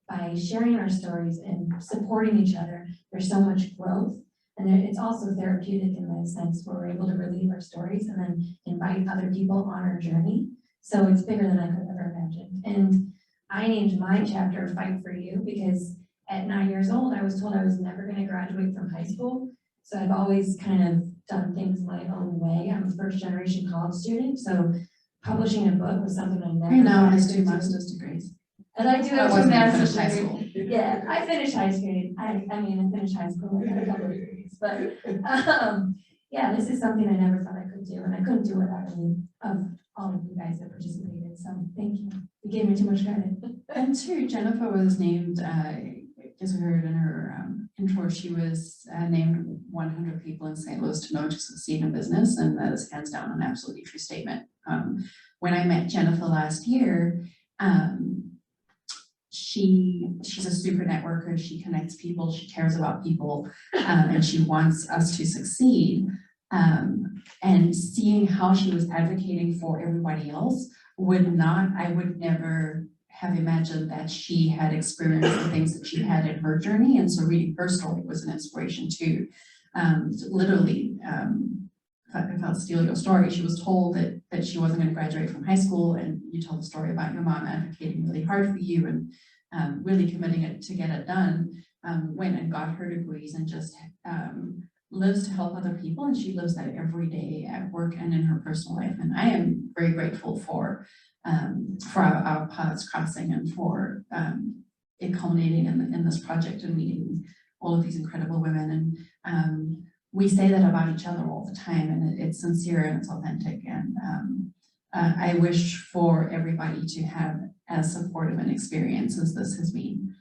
by sharing our stories and supporting each other, there's so much growth. And it's also therapeutic in the sense where we're able to relieve our stories and then invite other people on our journey. So it's bigger than I could have ever imagined. And I named my chapter Fight for You because at 9 years old, I was told I was never going to graduate from high school. So I've always kind of done things my own way. I'm a first generation college student. So publishing a book was something I never Right now, thought I has could 2 do. master's degrees. And I do I have 2 wasn't gonna master's finish high degrees. school. Yeah, I finished high school. I finished high school and got a couple of degrees. But yeah, this is something I never thought I could do, and I couldn't do it without any of all of you guys that participated. So thank you. You gave me too much credit. And too, Jennifer was named, as we heard in her intro, she was named 100 people in St. Louis to know to succeed in business, and that is hands down an absolutely true statement. When I met Jennifer last year, she's a super networker. She connects people, she cares about people, and she wants us to succeed. And seeing how she was advocating for everybody else I would never have imagined that she had experienced the things that she had in her journey. And so reading her story was an inspiration too. Literally, if I'll steal your story, she was told that she wasn't going to graduate from high school, and you told the story about your mom advocating really hard for you and really committing it to get it done, went and got her degrees and just lives to help other people, and she lives that every day at work and in her personal life. And I am very grateful for our paths crossing and for it culminating in this project and meeting all of these incredible women. And we say that about each other all the time, and it's sincere and it's authentic. And I wish for everybody to have as supportive an experience as this has been,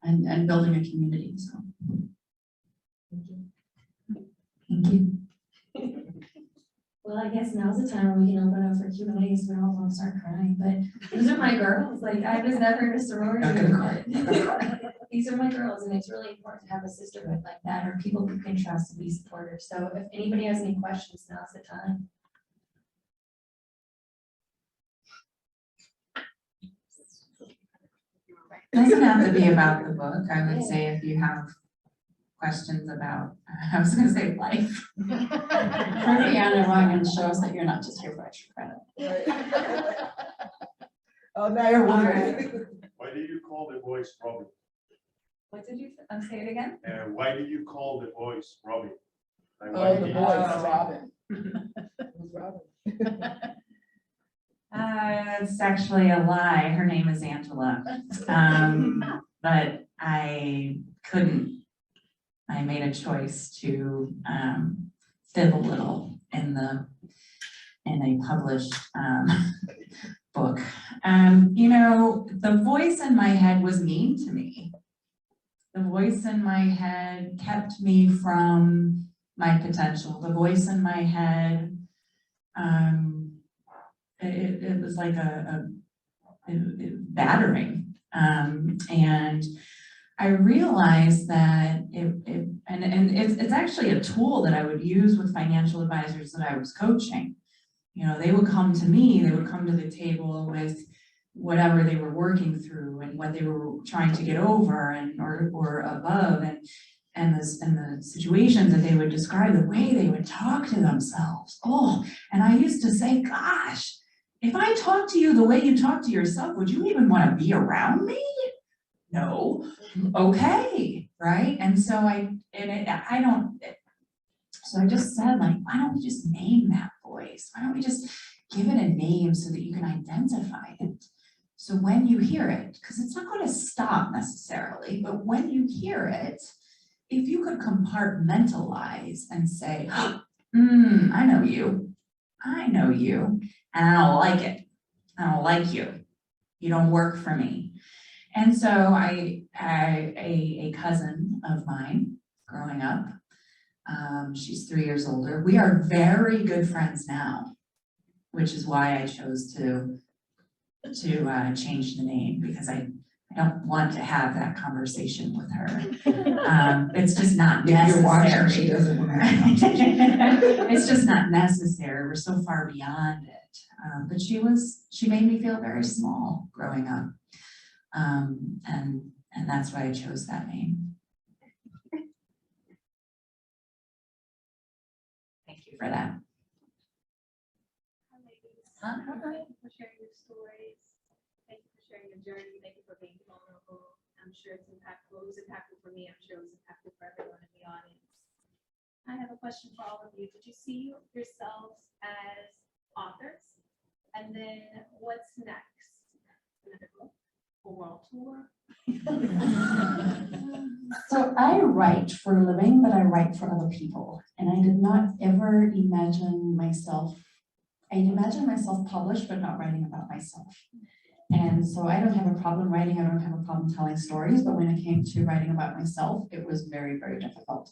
and building a community. So. Thank you. Well, I guess now's the time where we can open up for Q&As. We all want to start crying, but these are my girls. Like, I was never in a sorority. Not gonna cry. These are my girls, and it's really important to have a sisterhood like that, or people who can trust and be supportive. So if anybody has any questions, now's the time. It doesn't have to be about the book. I would say if you have questions about, I was going to say life. Prove Reona wrong and show us that you're not just here for extra credit. Oh, now you're wondering. Why did you call the voice Robbie? What did you say it again? Why did you call the voice Robbie? Like, Oh, the did you- voice, Robin. Who's Robin? It's actually a lie. Her name is Angela. But I made a choice to fib a little in a published book. The voice in my head was mean to me. The voice in my head kept me from my potential. The voice in my head, it was like a battering. And I realized that it's actually a tool that I would use with financial advisors that I was coaching. They would come to me, they would come to the table with whatever they were working through and what they were trying to get over and or above and the situations that they would describe, the way they would talk to themselves. Oh, and I used to say, gosh, if I talk to you the way you talk to yourself, would you even want to be around me? No. Okay, right? And so so I just said, like, why don't we just name that voice? Why don't we just give it a name so that you can identify it? So when you hear it, because it's not going to stop necessarily, but when you hear it, if you could compartmentalize and say, I know you, and I don't like it, I don't like you, you don't work for me. And so a cousin of mine growing up, she's 3 years older, we are very good friends now, which is why I chose to change the name, because I don't want to have that conversation with her. It's just not necessary. If you're watching, she doesn't want to have a conversation. It's just not necessary. We're so far beyond it. But she made me feel very small growing up. And that's why I chose that name. Thank you for that. Hi, thank you for sharing your stories. Thank you for sharing your journey. Thank you for being vulnerable. I'm sure it's impactful. It was impactful for me. I'm sure it was impactful for everyone in the audience. I have a question for all of you. Did you see yourselves as authors? And then what's next? Another book? A world tour? So I write for a living, but I write for other people. And I did not ever imagine myself, I imagined myself published, but not writing about myself. And so I don't have a problem writing, I don't have a problem telling stories, but when it came to writing about myself, it was very, very difficult.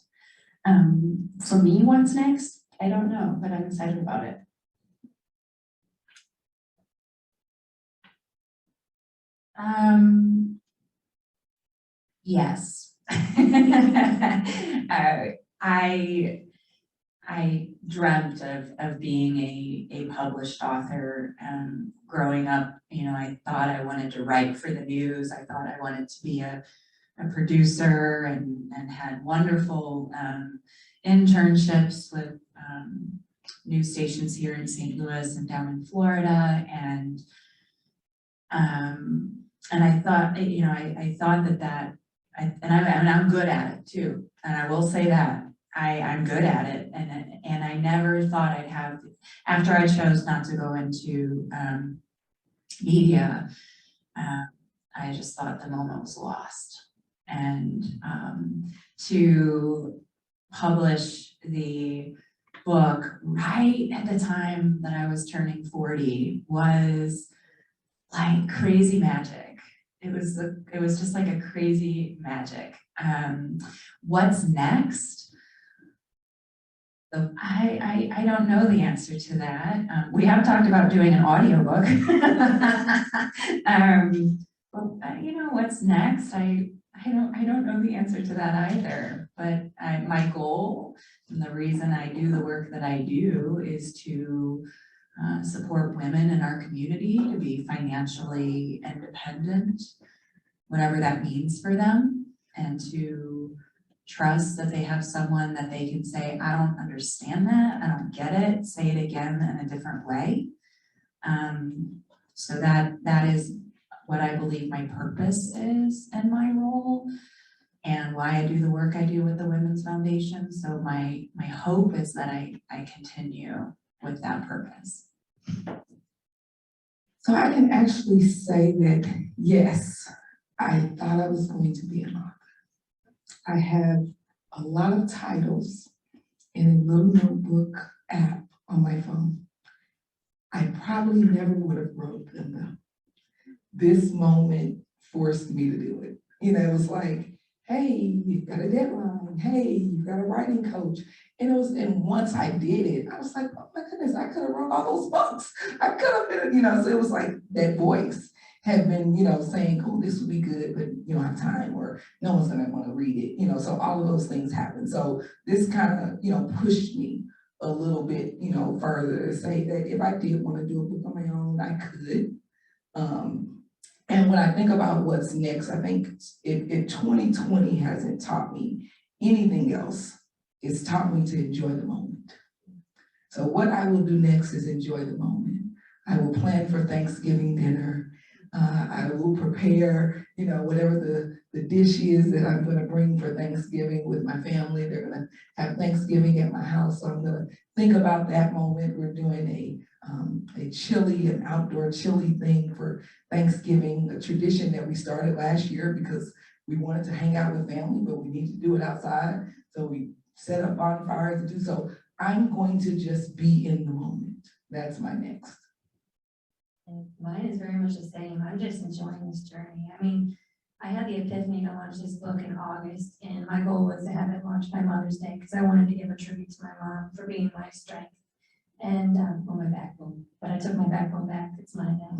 For me, what's next? I don't know, but I'm excited about it. Yes. I dreamt of being a published author. Growing up, you know, I thought I wanted to write for the news. I thought I wanted to be a producer and had wonderful internships with news stations here in St. Louis and down in Florida. And I thought, you know, I thought I'm good at it too. And I will say that I'm good at it. And I never thought I'd have, after I chose not to go into media, I just thought the moment was lost. And to publish the book right at the time that I was turning 40 was like crazy magic. It was just like a crazy magic. What's next? I don't know the answer to that. We have talked about doing an audiobook. But you know, what's next? I don't know the answer to that either. But my goal and the reason I do the work that I do is to support women in our community to be financially independent, whatever that means for them, and to trust that they have someone that they can say, I don't understand that, I don't get it, say it again in a different way. So that is what I believe my purpose is in my role and why I do the work I do with the Women's Foundation. So my hope is that I continue with that purpose. So I can actually say that, yes, I thought I was going to be an author. I have a lot of titles in a little notebook app on my phone. I probably never would have wrote them though. This moment forced me to do it. You know, it was like, hey, you've got a deadline. Hey, you've got a writing coach. And once I did it, I was like, oh my goodness, I could have wrote all those books. I could have been, you know, so it was like that voice had been, you know, saying, oh, this would be good, but you don't have time, or no one's gonna want to read it, you know, so all of those things happen. So this kind of, you know, pushed me a little bit, you know, further to say that if I did want to do a book on my own, I could. And when I think about what's next, I think if 2020 hasn't taught me anything else, it's taught me to enjoy the moment. So what I will do next is enjoy the moment. I will plan for Thanksgiving dinner. I will prepare, whatever the dish is that I'm gonna bring for Thanksgiving with my family. They're gonna have Thanksgiving at my house, so I'm gonna think about that moment. We're doing a chili, an outdoor chili thing for Thanksgiving, a tradition that we started last year because we wanted to hang out with family, but we need to do it outside. So we set up bonfires to do so. I'm going to just be in the moment. That's my next. And mine is very much the same. I'm just enjoying this journey. I mean, I had the epiphany to launch this book in August, and my goal was to have it launched by Mother's Day because I wanted to give a tribute to my mom for being my strength and my backbone. But I took my backbone back. It's mine now.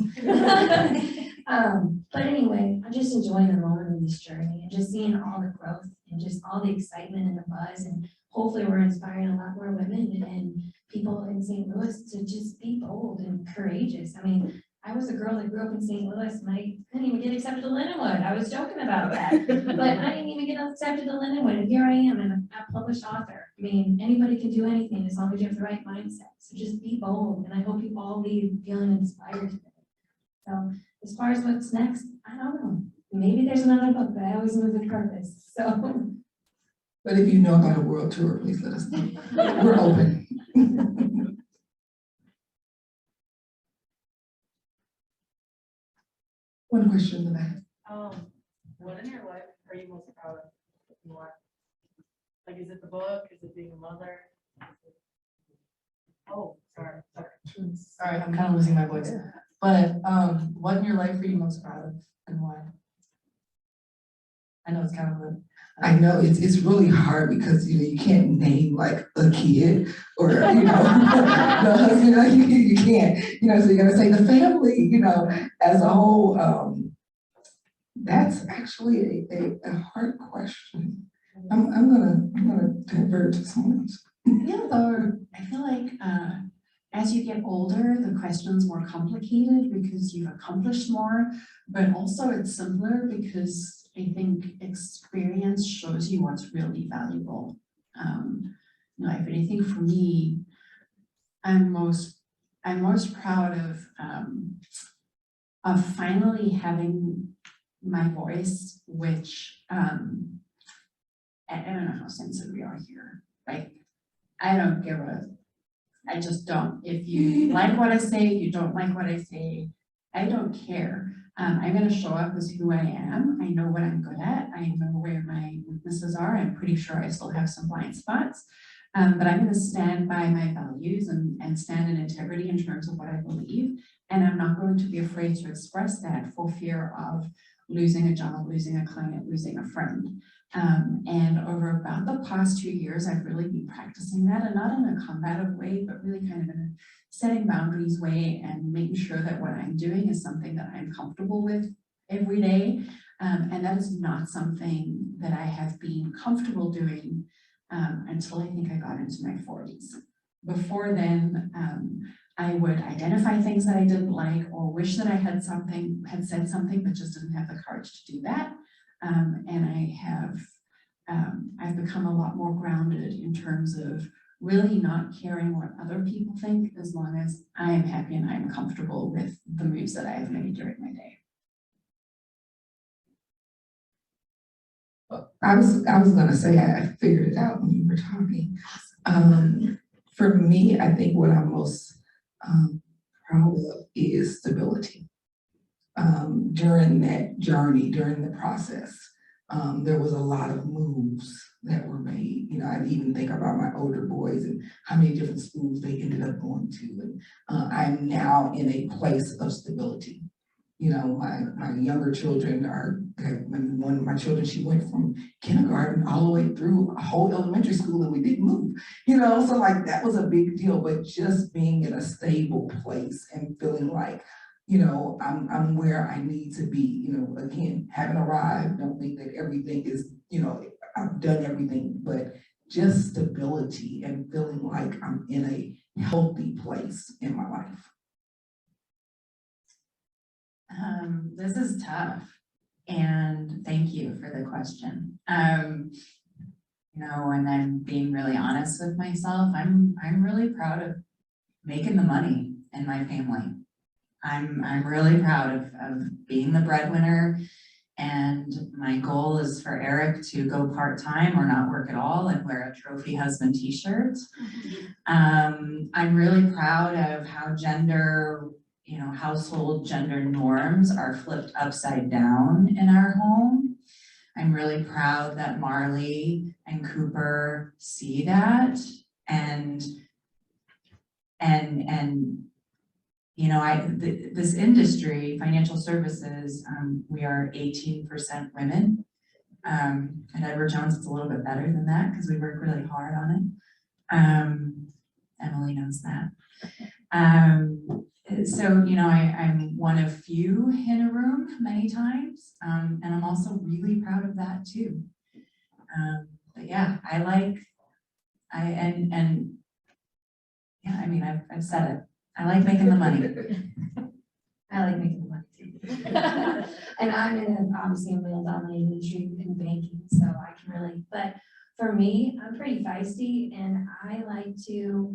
But anyway, I'm just enjoying the moment of this journey and just seeing all the growth and just all the excitement and the buzz. And hopefully we're inspiring a lot more women and people in St. Louis to just be bold and courageous. I mean, I was a girl that grew up in St. Louis and I couldn't even get accepted to Lindenwood. I was joking about that, but I didn't even get accepted to Lindenwood, and here I am, and a published author. I mean, anybody can do anything as long as you have the right mindset. So just be bold, and I hope you all leave feeling inspired today. So as far as what's next, I don't know. Maybe there's another book, but I always move with purpose. So. But if you know about a world tour, please let us know. We're open. One question in the back. What in your life are you most proud of? And why? Like, is it the book? Is it being a mother? Oh, sorry. Sorry, I'm kind of losing my voice. But what in your life are you most proud of and why? I know it's kind of a. I know it's really hard because you can't name like a kid or the husband, you can't, so you gotta say the family, as a whole. That's actually a hard question. I'm gonna divert to someone else. Yeah, though I feel like as you get older, the question's more complicated because you've accomplished more, but also it's simpler because I think experience shows you what's really valuable. If anything for me, I'm most proud of finally having my voice, which I don't know how sensitive we are here. Like, I don't give I just don't. If you like what I say, if you don't like what I say, I don't care. I'm going to show up as who I am. I know what I'm good at. I know where my weaknesses are. I'm pretty sure I still have some blind spots. But I'm going to stand by my values and stand in integrity in terms of what I believe. And I'm not going to be afraid to express that for fear of losing a job, losing a client, losing a friend. And over about the past 2 years, I've really been practicing that, and not in a combative way, but really kind of in a setting boundaries way and making sure that what I'm doing is something that I'm comfortable with every day. And that is not something that I have been comfortable doing until I think I got into my 40s. Before then, I would identify things that I didn't like or wish that I had said something, but just didn't have the courage to do that. And I've become a lot more grounded in terms of really not caring what other people think, as long as I am happy and I'm comfortable with the moves that I have made during my day. I was gonna say I figured it out when you were talking. For me, I think what I'm most proud of is stability. During that journey, during the process, there was a lot of moves that were made. I even think about my older boys and how many different schools they ended up going to. And I'm now in a place of stability. My younger children one of my children, she went from kindergarten all the way through a whole elementary school and we didn't move, so like that was a big deal. But just being in a stable place and feeling like, I'm where I need to be, again, haven't arrived, don't think that everything is, I've done everything, but just stability and feeling like I'm in a healthy place in my life. This is tough, and thank you for the question. You know, and I'm being really honest with myself. I'm really proud of making the money in my family. I'm really proud of being the breadwinner, and my goal is for Eric to go part-time or not work at all and wear a trophy husband t-shirt. I'm really proud of how gender, you know, household gender norms are flipped upside down in our home. I'm really proud that Marley and Cooper see that, and you know, this industry, financial services, we are 18% women. At Edward Jones, it's a little bit better than that because we work really hard on it. Emily knows that. So, you know, I'm one of few in a room many times, and I'm also really proud of that too. But yeah, yeah, I mean, I've said it. I like making the money. I like making money too. And I'm in obviously a male-dominated industry in banking, so I can relate. But for me, I'm pretty feisty, and I like to,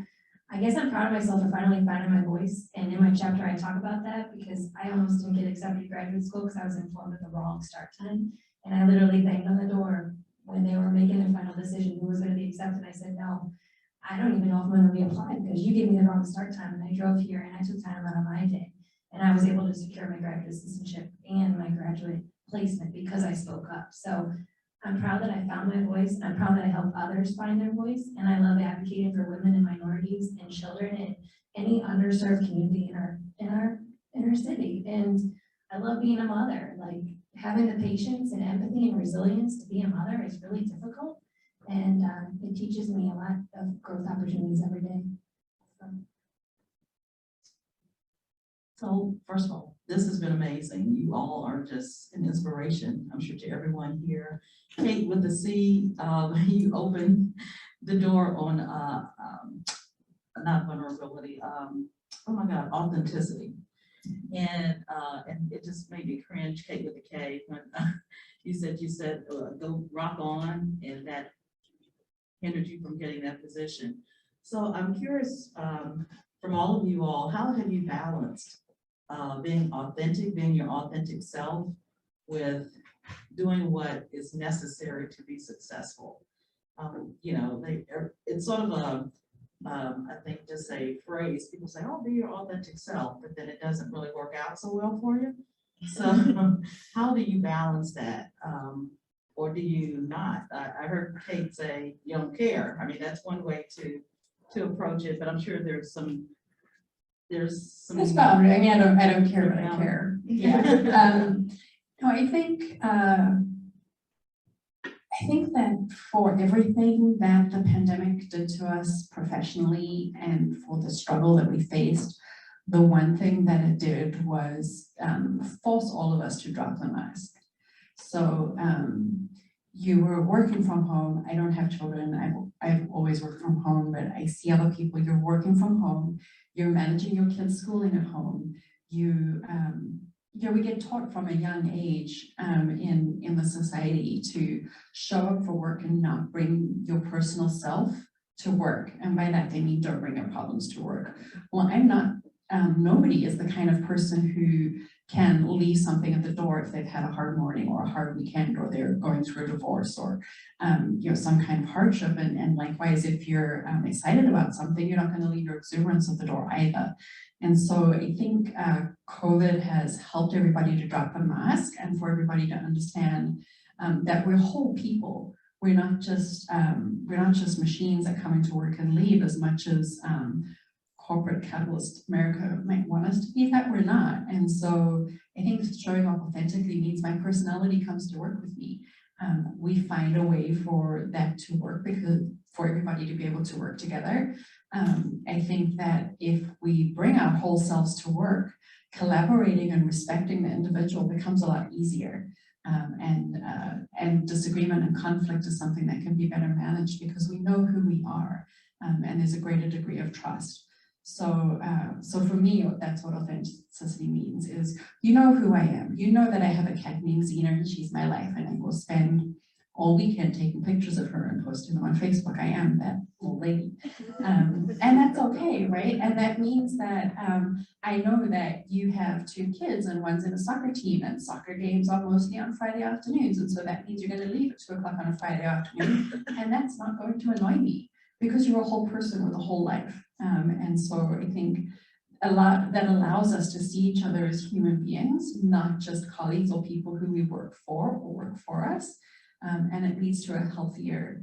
I guess I'm proud of myself for finally finding my voice. And in my chapter, I talk about that because I almost didn't get accepted to graduate school because I was informed at the wrong start time. And I literally banged on the door when they were making their final decision who was going to be accepted. I said, no, I don't even know if I'm going to reapply because you gave me the wrong start time. And I drove here and I took time out of my day. And I was able to secure my graduate assistantship and my graduate placement because I spoke up. So I'm proud that I found my voice. I'm proud that I help others find their voice. And I love advocating for women and minorities and children and any underserved community in our city. And I love being a mother. Like having the patience and empathy and resilience to be a mother is really difficult. And it teaches me a lot of growth opportunities every day. So first of all, this has been amazing. You all are just an inspiration, I'm sure, to everyone here. Cate with the C, you opened the door on not vulnerability, oh my God, authenticity. And it just made me cringe, Cate with the K, when you said go rock on, and that hindered you from getting that position. So I'm curious, from all of you all, how have you balanced being authentic, being your authentic self, with doing what is necessary to be successful? You know, it's sort of a, I think, just a phrase. People say, oh, be your authentic self, but then it doesn't really work out so well for you. So how do you balance that? Or do you not? I heard Cate say you don't care. I mean, that's one way to approach it, but I'm sure there's some. That's boundary. I mean, I don't care, but I care. Yeah. No, I think that for everything that the pandemic did to us professionally and for the struggle that we faced, the one thing that it did was force all of us to drop the mask. So you were working from home. I don't have children. I've always worked from home, but I see other people. You're working from home. You're managing your kids' schooling at home. We get taught from a young age in the society to show up for work and not bring your personal self to work. And by that, they mean don't bring your problems to work. Well, I'm not, nobody is the kind of person who can leave something at the door if they've had a hard morning or a hard weekend, or they're going through a divorce, or some kind of hardship. And likewise, if you're excited about something, you're not going to leave your exuberance at the door either. And so I think COVID has helped everybody to drop the mask and for everybody to understand that we're whole people. We're not just machines that come into work and leave, as much as corporate capitalist America might want us to be. That we're not. And so I think showing up authentically means my personality comes to work with me. We find a way for that to work, because for everybody to be able to work together. I think that if we bring our whole selves to work, collaborating and respecting the individual becomes a lot easier. And disagreement and conflict is something that can be better managed because we know who we are, and there's a greater degree of trust. So, so for me, that's what authenticity means is, you know who I am. You know that I have a cat named Zena and she's my life, and I will spend all weekend taking pictures of her and posting them on Facebook. I am that old lady. And that's okay, right? And that means that I know that you have 2 kids and one's in a soccer team, and soccer games are mostly on Friday afternoons. And so that means you're going to leave at 2 o'clock on a Friday afternoon. And that's not going to annoy me because you're a whole person with a whole life. And so I think a lot that allows us to see each other as human beings, not just colleagues or people who we work for or work for us. And it leads to a healthier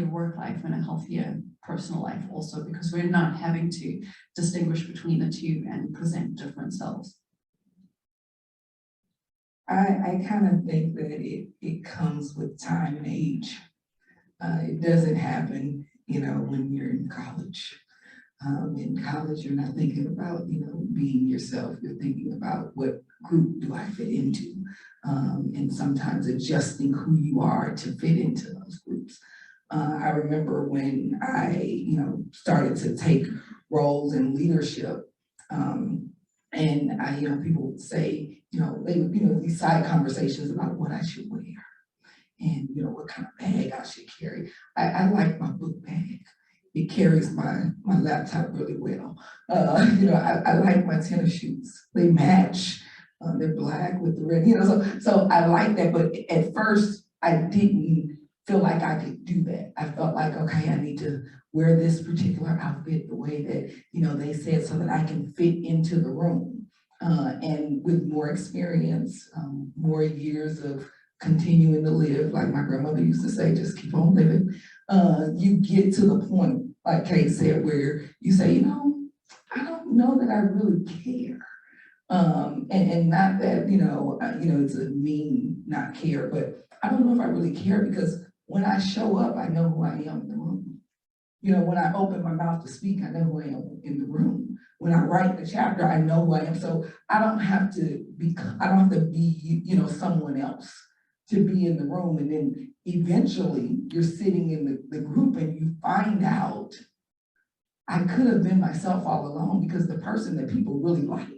work life and a healthier personal life also, because we're not having to distinguish between the two and present different selves. I kind of think that it comes with time and age. It doesn't happen, when you're in college. In college, you're not thinking about, being yourself. You're thinking about what group do I fit into? And sometimes adjusting who you are to fit into those groups. I remember when I, started to take roles in leadership, and I, people would say, they would, these side conversations about what I should wear and, what kind of bag I should carry. I like my book bag. It carries my laptop really well. I like my tennis shoes. They match. They're black with the red, so I like that. But at first, I didn't feel like I could do that. I felt like, okay, I need to wear this particular outfit the way that, they said, so that I can fit into the room. And with more experience, more years of continuing to live, like my grandmother used to say, just keep on living. You get to the point, like Cate said, where you say, I don't know that I really care. And not that, it's a mean not care, but I don't know if I really care, because when I show up, I know who I am in the room. When I open my mouth to speak, I know who I am in the room. When I write the chapter, I know who I am. So I don't have to be, someone else to be in the room. And then eventually you're sitting in the group and you find out I could have been myself all along, because the person that people really like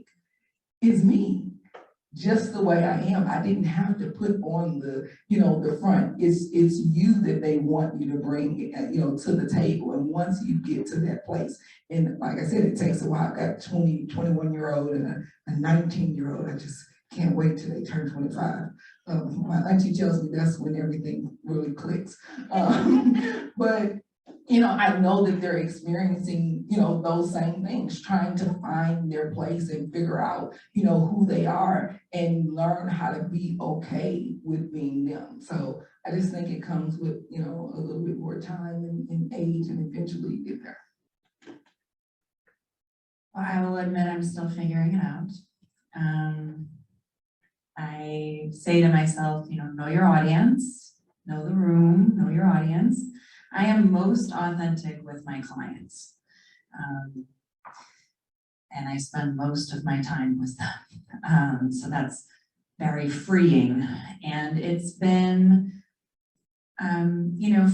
is me, just the way I am. I didn't have to put on the front. It's you that they want you to bring, to the table. And once you get to that place, and like I said, it takes a while. I've got 21-year-old and a 19-year-old. I just can't wait till they turn 25. My auntie tells me that's when everything really clicks. But I know that they're experiencing, those same things, trying to find their place and figure out, who they are and learn how to be okay with being them. So I just think it comes with, a little bit more time and age, and eventually you get there. Well, I will admit I'm still figuring it out. I say to myself, know your audience, know the room, know your audience. I am most authentic with my clients. And I spend most of my time with them. So that's very freeing. And it's been,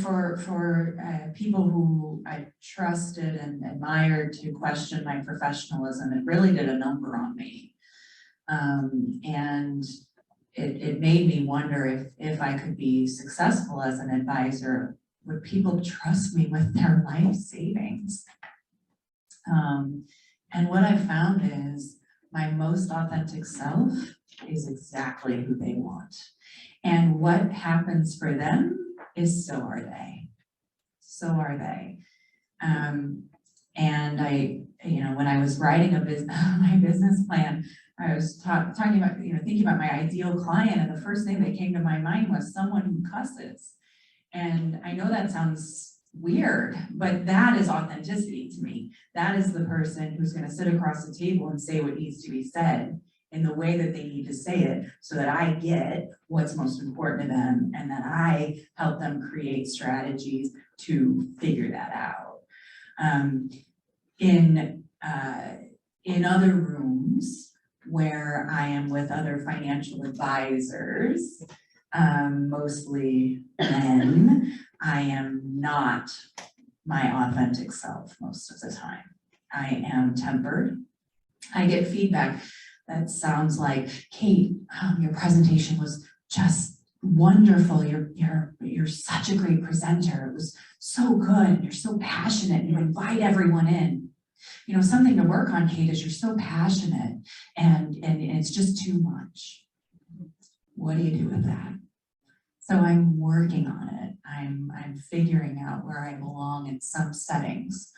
for people who I trusted and admired to question my professionalism, it really did a number on me. And it made me wonder if I could be successful as an advisor. Would people trust me with their life savings? And what I found is my most authentic self is exactly who they want. And what happens for them is so are they. So are they. And I, when I was writing my business plan, I was talking about, thinking about my ideal client, and the first thing that came to my mind was someone who cusses. And I know that sounds weird, but that is authenticity to me. That is the person who's going to sit across the table and say what needs to be said in the way that they need to say it, so that I get what's most important to them, and that I help them create strategies to figure that out. In other rooms where I am with other financial advisors, mostly men, I am not my authentic self most of the time. I am tempered. I get feedback that sounds like, Cate, your presentation was just wonderful. You're such a great presenter. It was so good. You're so passionate. You invite everyone in. You know, something to work on, Cate, is you're so passionate and it's just too much. What do you do with that? So I'm working on it. I'm figuring out where I belong in some settings.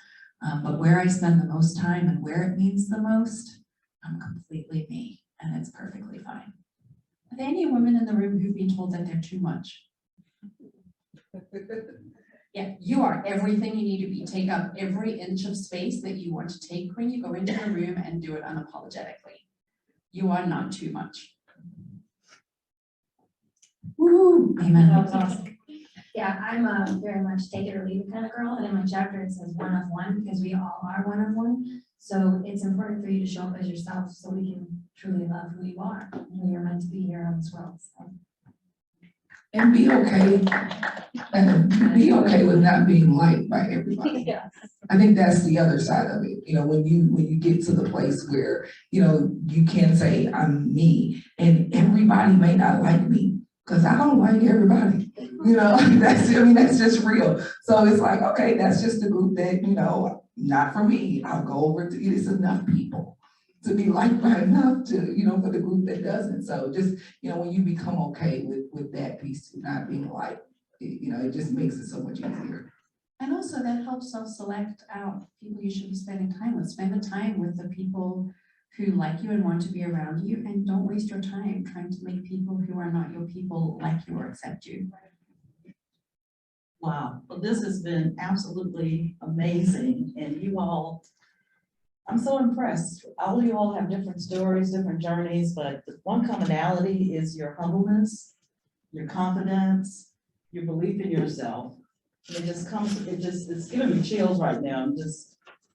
But where I spend the most time and where it means the most, I'm completely me, and it's perfectly fine. Are there any women in the room who've been told that they're too much? Yeah, you are everything you need to be. Take up every inch of space that you want to take when you go into a room and do it unapologetically. You are not too much. Woo, amen. That was awesome. Yeah, I'm very much take it or leave it kind of girl, and in my chapter it says one of one, because we all are one of one. So it's important for you to show up as yourself so we can truly love who you are and who you're meant to be here on this world. So. And be okay, with not being liked by everybody. Yeah. I think that's the other side of it. You know, when you get to the place where, you know, you can say I'm me and everybody may not like me because I don't like everybody. You know, that's just real. So it's like, okay, that's just a group that, you know, not for me. I'll go over to, it's enough people to be liked by enough to, you know, for the group that doesn't. So just, you know, when you become okay with that piece, not being liked, you know, it just makes it so much easier. And also that helps self-select out people you should be spending time with. Spend the time with the people who like you and want to be around you, and don't waste your time trying to make people who are not your people like you or accept you. Wow, well, this has been absolutely amazing, and you all, I'm so impressed. All of you all have different stories, different journeys, but the one commonality is your humbleness, your confidence, your belief in yourself. It just comes, it's giving me chills right now. I'm just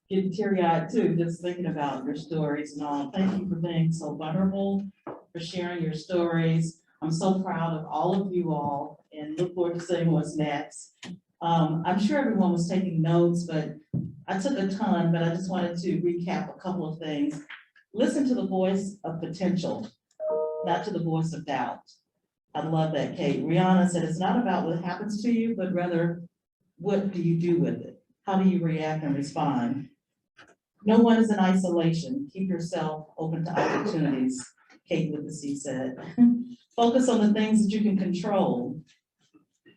getting teary-eyed too, just thinking about your stories and all. Thank you for being so vulnerable, for sharing your stories. I'm so proud of all of you all and look forward to seeing what's next. I'm sure everyone was taking notes, but I took a ton, but I just wanted to recap a couple of things. Listen to the voice of potential, not to the voice of doubt. I love that, Cate. Reona said it's not about what happens to you, but rather what do you do with it? How do you react and respond? No one is in isolation. Keep yourself open to opportunities, Cate with the C said. Focus on the things that you can control.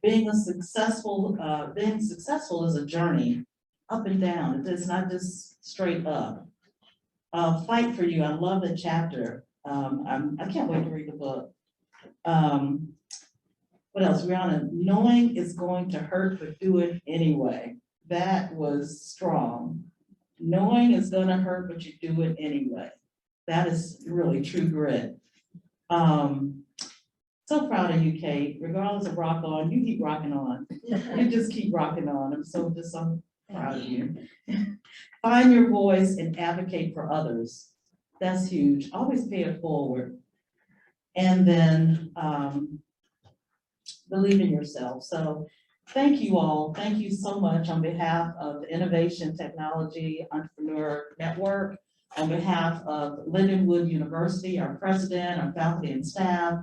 Being successful is a journey, up and down. It's not just straight up. Fight for you. I love the chapter. I can't wait to read the book. What else? Reona, knowing is going to hurt, but do it anyway. That was strong. Knowing is gonna hurt, but you do it anyway. That is really true grit. So proud of you, Cate. Regardless of rock on, you keep rocking on. You just keep rocking on. I'm so proud of you. Find your voice and advocate for others. That's huge. Always pay it forward. And then believe in yourself. So thank you all. Thank you so much on behalf of the Innovation Technology Entrepreneur Network, on behalf of Lindenwood University, our president, our faculty and staff.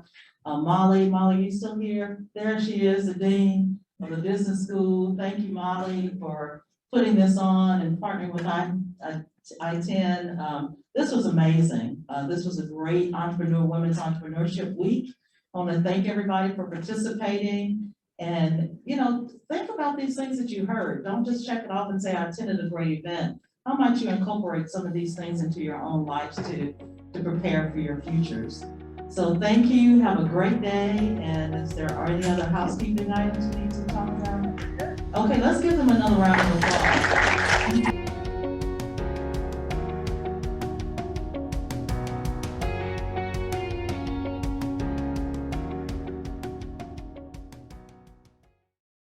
Molly, you still here? There she is, the dean of the business school. Thank you, Molly, for putting this on and partnering with ITEN. This was amazing. This was a great Women's Entrepreneurship Week. I want to thank everybody for participating. And, you know, think about these things that you heard. Don't just check it off and say, I attended a great event. How might you incorporate some of these things into your own lives to prepare for your futures? So thank you, have a great day, and is there any other housekeeping items we need to talk about? Okay, let's give them another round of applause.